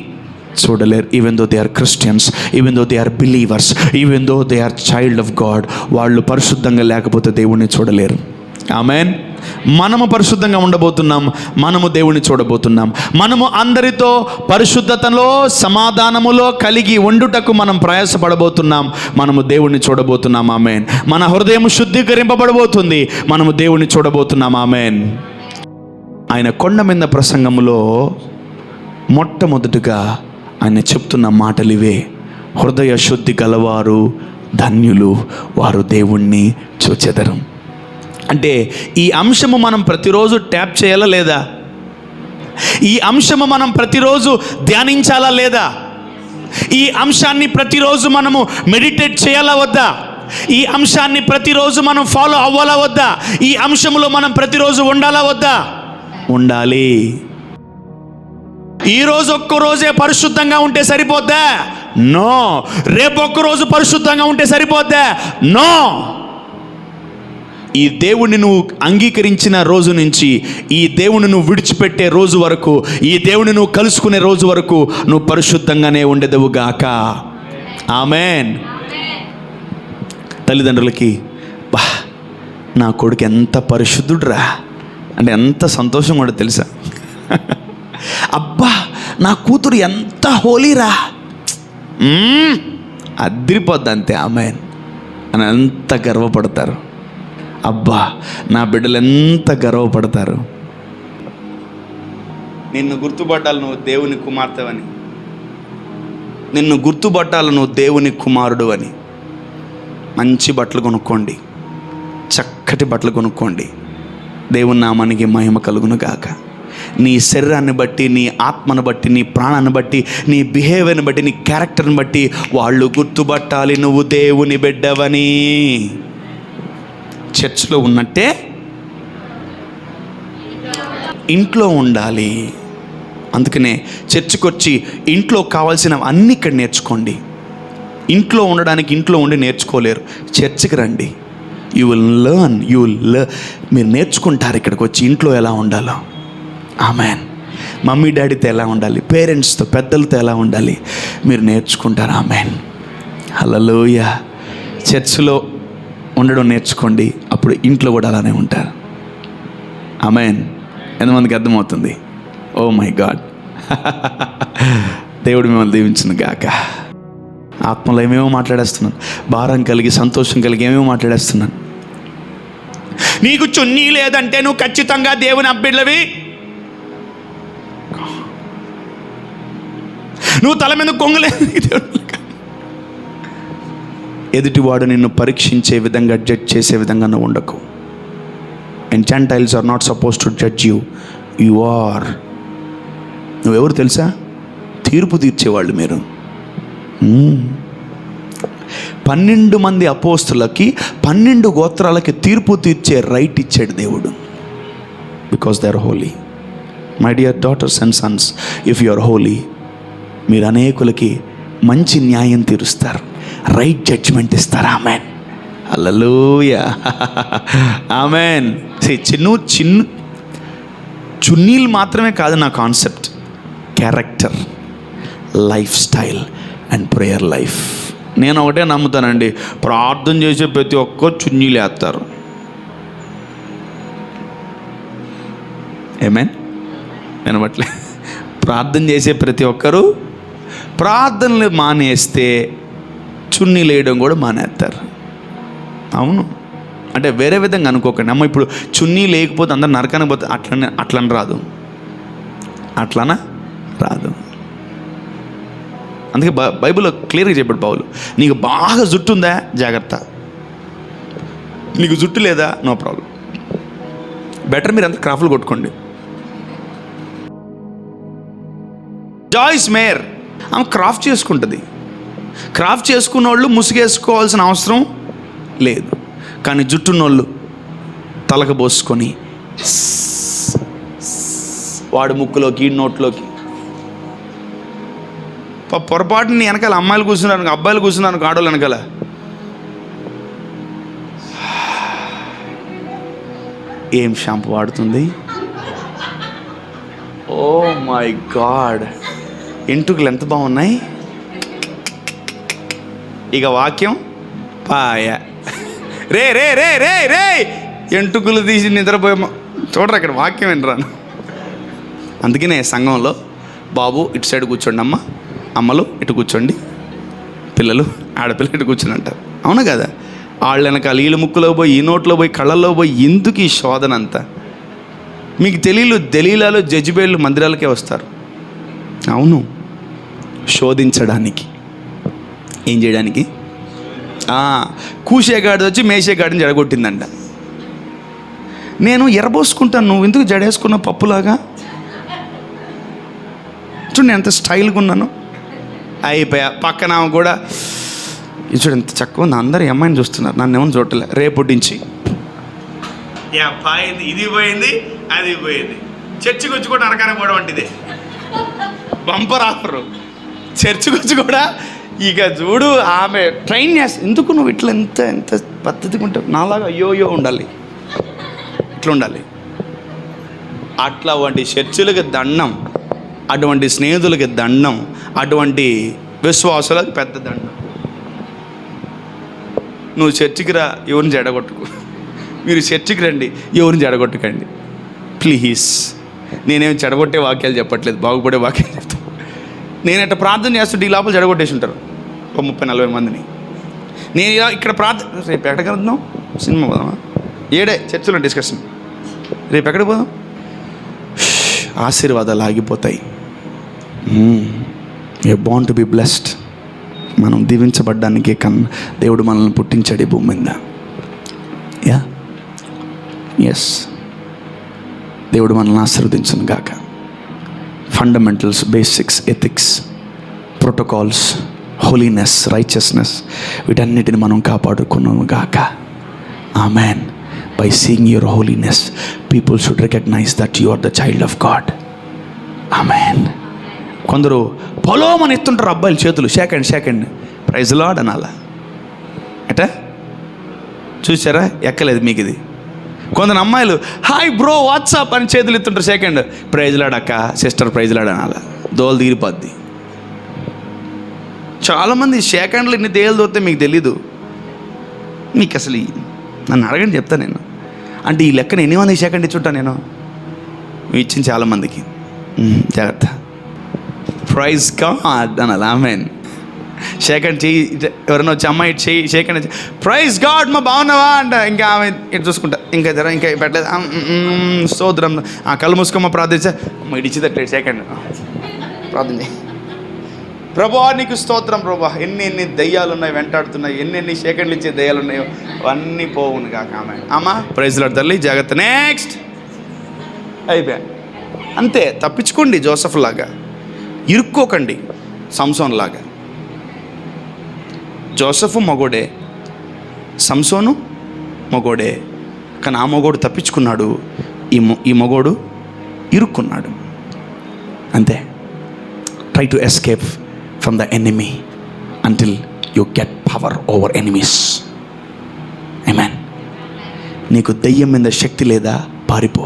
Speaker 2: చూడలేరు. Even though they are Christians, even though they are believers, even though they are child of God, వాళ్ళు పరిశుద్ధంగా లేకపోతే దేవుణ్ణి చూడలేరు, ఆమేన్. మనము పరిశుద్ధంగా ఉండబోతున్నాం, మనము దేవుణ్ణి చూడబోతున్నాం. మనము అందరితో పరిశుద్ధతలో, సమాధానములో కలిగి ఉండుటకు మనం ప్రయాసపడబోతున్నాం. మనము దేవుణ్ణి చూడబోతున్నాం, ఆమేన్. మన హృదయం శుద్ధీకరింపబడబోతుంది, మనము దేవుణ్ణి చూడబోతున్నాం, ఆమేన్. ఆయన కొండ మీద ప్రసంగములో మొట్టమొదటిగా ఆయన చెప్తున్న మాటలు ఇవే. హృదయ శుద్ధి గలవారు ధన్యులు, వారు దేవుణ్ణి చూచెదరు. అంటే ఈ అంశము మనం ప్రతిరోజు ట్యాప్ చేయాలా లేదా? ఈ అంశము మనం ప్రతిరోజు ధ్యానించాలా లేదా? ఈ అంశాన్ని ప్రతిరోజు మనము మెడిటేట్ చేయాలా వద్దా? ఈ అంశాన్ని ప్రతిరోజు మనం ఫాలో అవ్వాలా వద్దా? ఈ అంశంలో మనం ప్రతిరోజు ఉండాలా వద్దా? ఉండాలి. ఈరోజు ఒక్కరోజే పరిశుద్ధంగా ఉంటే సరిపోద్దా? నో. రేపు ఒక్కరోజు పరిశుద్ధంగా ఉంటే సరిపోద్దా? నో. ఈ దేవుణ్ణి నువ్వు అంగీకరించిన రోజు నుంచి ఈ దేవుని నువ్వు విడిచిపెట్టే రోజు వరకు, ఈ దేవుని నువ్వు కలుసుకునే రోజు వరకు నువ్వు పరిశుద్ధంగానే ఉండేదవు గాక, ఆమేన్. తల్లిదండ్రులకి బా నా కొడుకు ఎంత పరిశుద్ధుడురా అంటే ఎంత సంతోషం కూడా తెలుసా? అబ్బా నా కూతురు ఎంత హోలీరా, అదిరిపోద్ది అంతే, ఆమేన్ అని ఎంత గర్వపడతారు. అబ్బా నా బిడ్డలు ఎంత గర్వపడతారు. నిన్ను గుర్తుపట్టాలి నువ్వు దేవుని కుమార్తెవని. నిన్ను గుర్తుపట్టాలి నువ్వు దేవుని కుమారుడు అని. మంచి బట్టలు కొనుక్కోండి, చక్కటి బట్టలు కొనుక్కోండి. దేవుని నామానికి మహిమ కలుగును గాక. నీ శరీరాన్ని బట్టి, నీ ఆత్మను బట్టి, నీ ప్రాణాన్ని బట్టి, నీ బిహేవియర్ని బట్టి, నీ క్యారెక్టర్ని బట్టి వాళ్ళు గుర్తుపట్టాలి నువ్వు దేవుని బిడ్డవని. చర్చ్లో ఉన్నట్టే ఇంట్లో ఉండాలి. అందుకనే చర్చ్కి వచ్చి ఇంట్లో కావాల్సిన అన్నీ ఇక్కడ నేర్చుకోండి. ఇంట్లో ఉండడానికి ఇంట్లో ఉండి నేర్చుకోలేరు, చర్చ్కి రండి. You will learn. మీరు నేర్చుకుంటారు ఇక్కడికి వచ్చి ఇంట్లో ఎలా ఉండాలో. ఆమెన్. మమ్మీ డాడీతో ఎలా ఉండాలి, పేరెంట్స్తో, పెద్దలతో ఎలా ఉండాలి మీరు నేర్చుకుంటారు. ఆమెన్. హల్లెలూయా. చర్చ్లో ఉండడం నేర్చుకోండి, అప్పుడు ఇంట్లో కూడా అలానే ఉంటారు. ఆమెన్. ఎంతమందికి అర్థమవుతుంది? Oh my God. దేవుడు మిమ్మల్ని దీవించును గాక. ఆత్మలో ఏమేమో మాట్లాడేస్తున్నాను, భారం కలిగి సంతోషం కలిగి ఏమేమో మాట్లాడేస్తున్నాను. నీకు చున్నీ లేదంటే నువ్వు ఖచ్చితంగా దేవుని అబ్బిడ్లవి. నువ్వు తల మీద కొంగలేదు. ఎదుటివాడు నిన్ను పరీక్షించే విధంగా, జడ్జ్ చేసే విధంగా నువ్వు ఉండకు. And gentiles are not suppose to judge you. You are. నువ్వెవరు తెలుసా? తీర్పు తీర్చేవాళ్ళు మీరు. 12 మంది అపోస్తులకి 12 గోత్రాలకి తీర్పు తీర్చే రైట్ ఇచ్చాడు దేవుడు. Because they are holy. My dear daughters and sons, if you are holy, మీరు అనేకులకి మంచి న్యాయం తీరుస్తారు, రైట్ జడ్జ్మెంట్ ఇస్తారు. ఆమెన్. హల్లెలూయా. ఆమెన్. చున్నీలు మాత్రమే కాదు నా concept. Character, life style and prayer life. నేను ఒకటే నమ్ముతానండి, ప్రార్థన చేసే ప్రతి ఒక్కరు చున్నీలు వేస్తారు. ఏమేన్ వినబట్లే? ప్రార్థన చేసే ప్రతి ఒక్కరు ప్రార్థనలు మానేస్తే చున్నీలు వేయడం కూడా మానేస్తారు. అవును. అంటే వేరే విధంగా అనుకోకండి. అమ్మ ఇప్పుడు చున్నీ లేకపోతే అందరు నరకానికి పోతే అట్లని రాదు, అట్లనా రాదు. అందుకే బైబిల్లో క్లియర్గా చెప్పాడు పౌలు, నీకు బాగా జుట్టు ఉందా జాగ్రత్త, నీకు జుట్టు లేదా నో ప్రాబ్లం, బెటర్ మీరు అంతా క్రాఫ్ట్లు కొట్టుకోండి. జాయిస్ మేయర్ ఆమె క్రాఫ్ట్ చేసుకుంటుంది. క్రాఫ్ట్ చేసుకున్న వాళ్ళు ముసుగేసుకోవాల్సిన అవసరం లేదు. కానీ జుట్టున్నోళ్ళు తలకు పోసుకొని వాడు ముక్కులోకి నోట్లోకి. పొరపాటుని వెనకాల అమ్మాయిలు కూర్చున్నారు, అబ్బాయిలు కూర్చున్నారు, ఆడవాళ్ళు వెనకాల. ఏం షాంపూ వాడుతుంది? ఓ మై గాడ్, ఎంటుకలు ఎంత బాగున్నాయి. ఇక వాక్యం పాయ. రే రే రే రే రే ఎంటుకలు తీసి నిద్రపోయామో చూడరు, అక్కడ వాక్యం వినరాను. అందుకనే సంఘంలో బాబు ఇటు సైడ్ కూర్చోండి, అమ్మలు ఇటు కూర్చోండి, పిల్లలు ఆడపిల్లలు ఇటు కూర్చొని అంటారు. అవునా కదా? వాళ్ళ వెనకాల వీళ్ళ ముక్కులో పోయి, ఈ నోట్లో పోయి, కళ్ళల్లో పోయి, ఎందుకు ఈ శోధన అంతా? మీకు దలీలాలు జజ్బేళ్ళు మందిరాలకే వస్తారు. అవును, శోధించడానికి. ఏం చేయడానికి? కూసేగాడిది వచ్చి మేసేగాడిని జడగొట్టిందంట. నేను ఎర్రబోసుకుంటాను, నువ్వు ఎందుకు జడేసుకున్నావు పప్పులాగా? చూడండి ఎంత స్టైల్గా ఉన్నాను. అయిపోయా. పక్కన కూడా చూడు ఎంత చక్కగా ఉంది. అందరు అమ్మాయిని చూస్తున్నారు, నన్ను ఏమని చూడలే. రేపటి నుంచి ఇది పోయింది, అది పోయింది. చర్చికి వచ్చి కూడా అనకానే పోవడం వంటిదే బంపర్ ఆఫరు. చర్చికి వచ్చి కూడా ఇక చూడు ఆమె ట్రైన్ చేస్తా. ఎందుకు నువ్వు ఇట్లా ఎంత పద్ధతిగా ఉంటావు? నాలాగా అయ్యో ఉండాలి, ఇట్లా ఉండాలి. అట్లాంటి చర్చిలకి దండం, అటువంటి స్నేహితులకి దండం, అటువంటి విశ్వాసులకు పెద్ద దండం. నువ్వు చర్చికి రా, ఎవరిని జడగొట్టుకో. మీరు చర్చికి రండి, ఎవరిని జడగొట్టుకండి ప్లీజ్. నేనేం చెడగొట్టే వాక్యాలు చెప్పట్లేదు, బాగుపడే వాక్యాలు చెప్తాను. నేను ఇట్లా ప్రార్థన చేస్తుంటే ఈ లోపల జడగొట్టేసి ఉంటారు 30-40 మందిని. నేను ఇక్కడ ప్రార్థన, రేపు ఎక్కడికి వెళ్తున్నాం? సినిమా పోదామా? ఏడే చర్చిలో డిస్కషన్. రేపు ఎక్కడికి పోదాం? ఆశీర్వాదాలు ఆగిపోతాయి. You want to be blessed. మనం దీవించబడ్డానికి దేవుడు మనల్ని పుట్టించాడు ఈ భూమి మీద. యా, ఎస్, దేవుడు మనల్ని ఆశీర్వదించును గాక. Fundamentals, basics, ethics, protocols, holiness, righteousness, వీటన్నిటిని మనం కాపాడుకున్నాము గాక. Amen. By seeing your holiness, people should recognize that you are the child of God. Amen. కొందరు పొలోమని ఎత్తుంటారు అబ్బాయిలు, చేతులు షేకండ్ ప్రైజ్ లార్డ్ అనాలా అట. చూసారా, ఎక్కలేదు మీకు ఇది. కొందరు అమ్మాయిలు హాయ్ బ్రో వాట్సాప్ అని చేతులు ఎత్తుంటారు, సెకండ్ ప్రైజ్ లార్డ్ అక్క, సిస్టర్ ప్రైజ్ లార్డ్ అనాలా. దోలు తీరిపోద్ది. చాలామంది సెకండ్లు ఇన్ని దేలు దొరికితే మీకు తెలీదు. మీకు అసలు నన్ను అడగండి, చెప్తాను నేను. అంటే ఈ లెక్కన ఎన్ని మంది సెకండ్ ఇచ్చుంటా నేను? ఇచ్చింది చాలామందికి. జాగ్రత్త. ప్రైజ్ గాడ్ అనాలి. ఆమెన్. సెకండ్ చెయ్యి, ఎవరైనా వచ్చి అమ్మాయి చెయ్యి సెకండ్ ప్రైజ్ గాడ్ మా బాగున్నావా అంట. ఇంకా ఆమె ఇటు చూసుకుంటా, ఇంకా జర ఇంకా పెట్టలేదు. స్తోత్రం. ఆ కళ్ళు మూసుకోమ్మ, ప్రార్థించా. అమ్మ ఇడిచిదట్లేదు. సెకండ్ ప్రార్థన చేయి. ప్రభా నీకు స్తోత్రం ప్రభా. ఎన్ని దయ్యాలు ఉన్నాయి వెంటాడుతున్నాయి, ఎన్ని సెకండ్లు ఇచ్చే దయ్యాలు ఉన్నాయో అవన్నీ పోవును కాక. ఆమె అమ్మా ప్రైజ్ లార్డ్ తల్లి, జాగ్రత్త. నెక్స్ట్ అయిపోయా. అంతే. తప్పించుకోండి జోసఫ్ లాగా, ఇరుక్కోకండి సంసోన్ లాగా. జోసఫు మగోడే, సంసోను మగోడే, కానీ ఆ మగోడు తప్పించుకున్నాడు, ఈ మగోడు ఇరుక్కున్నాడు. అంతే. Try to escape from the enemy until you get power over enemies. Amen. నీకు దెయ్యం మీద శక్తి లేదా, పారిపో.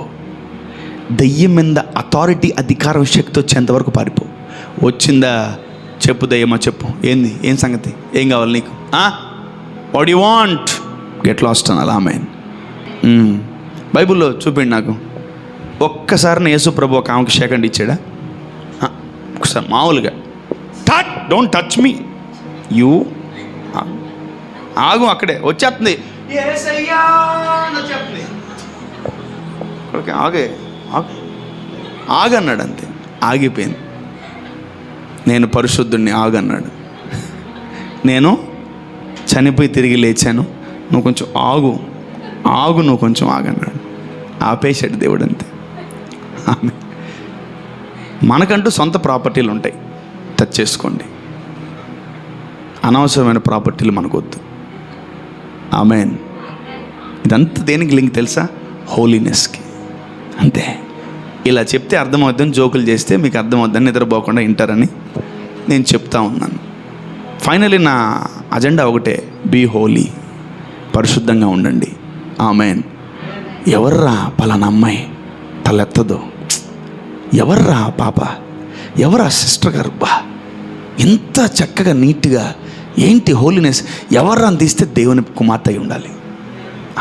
Speaker 2: దెయ్యం మీద అథారిటీ, అధికారం, శక్తి వచ్చేంతవరకు పారిపో. వచ్చిందా చెప్పు, దయ్యమా చెప్పు, ఏంది, ఏం సంగతి, ఏం కావాలి నీకు, what you want, get lost అనాలి. ఆమేన్. బైబిల్లో చూపిండి నాకు ఒక్కసారి యేసు ప్రభు ఒక ఆమెకి సెకండ్ ఇచ్చాడా? ఒకసారి మామూలుగా డోంట్ టచ్ మీ, యూ ఆగు, అక్కడే వచ్చేస్తుంది. ఆగే ఆగన్నాడు, అంతే. ఆగిపోయింది. నేను పరిశుద్ధుడిని, ఆగన్నాడు. నేను చనిపోయి తిరిగి లేచాను, నువ్వు కొంచెం ఆగు నువ్వు కొంచెం ఆగన్నాడు. ఆపేశాడు దేవుడు, అంతే. ఆమె మనకంటూ సొంత ప్రాపర్టీలు ఉంటాయి, టచ్ చేసుకోండి. అనవసరమైన ప్రాపర్టీలు మనకొద్దు. ఆమేన్. ఇదంతా దేనికి లింక్ తెలుసా? హోలీనెస్కి. అంతే. ఇలా చెప్తే అర్థమవుద్దని, జోకులు చేస్తే మీకు అర్థమవుద్దని నిద్రపోకుండా వింటారని నేను చెప్తా ఉన్నాను. ఫైనలీ నా అజెండా ఒకటే, బీ హోలీ, పరిశుద్ధంగా ఉండండి. ఆమేన్. ఎవర్రా పలానా అమ్మాయి తలెత్తదో, ఎవర్రా పాప, ఎవరా సిస్టర్ గారు, బా ఎంత చక్కగా నీట్గా, ఏంటి హోలీనెస్, ఎవర్రా అని తీస్తే దేవుని కుమార్తె అయి ఉండాలి.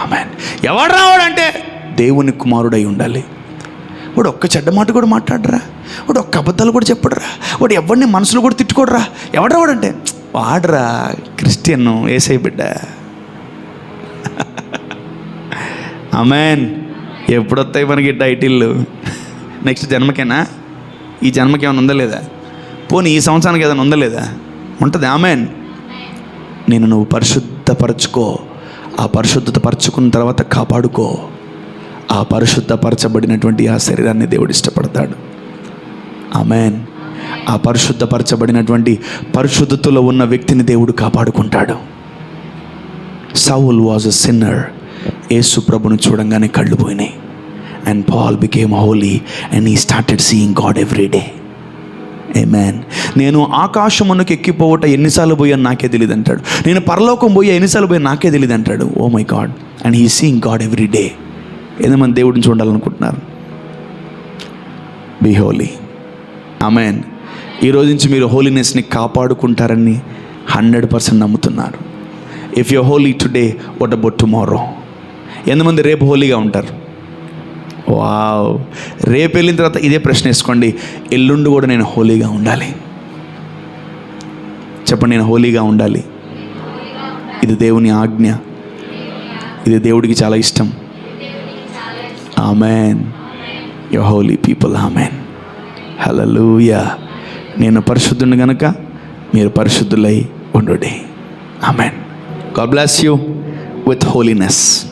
Speaker 2: ఆమేన్. ఎవడ్రా వాడంటే దేవుని కుమారుడై ఉండాలి. వాడు ఒక్క చెడ్డ మాట కూడా మాట్లాడరా, వాడు ఒక్క అబద్ధాలు కూడా చెప్పడరా, వాడు ఎవరిని మనసులో కూడా తిట్టుకోడరా. ఎవడ్రా వాడంటే వాడరా క్రిస్టియన్, యేసయ్య బిడ్డ. ఆమేన్. ఎప్పుడొస్తాయి మనకి టైటిల్లు? నెక్స్ట్ జన్మకేనా? ఈ జన్మకి ఏమైనా ఉందా లేదా? పోనీ ఈ సంవత్సరానికి ఏదైనా ఉందా లేదా? ఉంటుంది. ఆమేన్. నువ్వు పరిశుద్ధపరచుకో. ఆ పరిశుద్ధత పరచుకున్న తర్వాత కాపాడుకో. ఆ పరిశుద్ధపరచబడినటువంటి ఆ శరీరాన్ని దేవుడు ఇష్టపడతాడు. ఆమేన్. ఆ పరిశుద్ధపరచబడినటువంటి పరిశుద్ధతలో ఉన్న వ్యక్తిని దేవుడు కాపాడుకుంటాడు. Saul was a sinner. యేసు ప్రభును చూడంగానే కళ్ళు పోయినాయి. And Paul became holy and he started seeing God every day. Amen. నేను ఆకాశమునకు ఎక్కిపోవట ఎన్నిసార్లు పోయాను నాకే తెలియదు అంటాడు. నేను పరలోకం పోయా ఎన్నిసార్లు పోయా నాకే తెలియదు అంటాడు. Oh my God. And he seeing God every day. ఎంతమంది దేవుడిని చూడాలనుకుంటున్నారు? Be holy. ఆమేన్. ఈరోజు నుంచి మీరు హోలీనెస్ని కాపాడుకుంటారని 100% నమ్ముతున్నారు. If you holy today, what about tomorrow? ఎంతమంది రేపు హోలీగా ఉంటారు? వావ్. రేపు వెళ్ళిన తర్వాత ఇదే ప్రశ్న వేసుకోండి, ఎల్లుండి కూడా నేను హోలీగా ఉండాలి. చెప్పండి, నేను హోలీగా ఉండాలి. ఇది దేవుని ఆజ్ఞ, ఇది దేవుడికి చాలా ఇష్టం. Amen. You holy people. Amen. Hallelujah. నేను పరిశుద్ధుని గనుక మీరు పరిశుద్ధులై ఉండుడి. Amen. God bless you with holiness.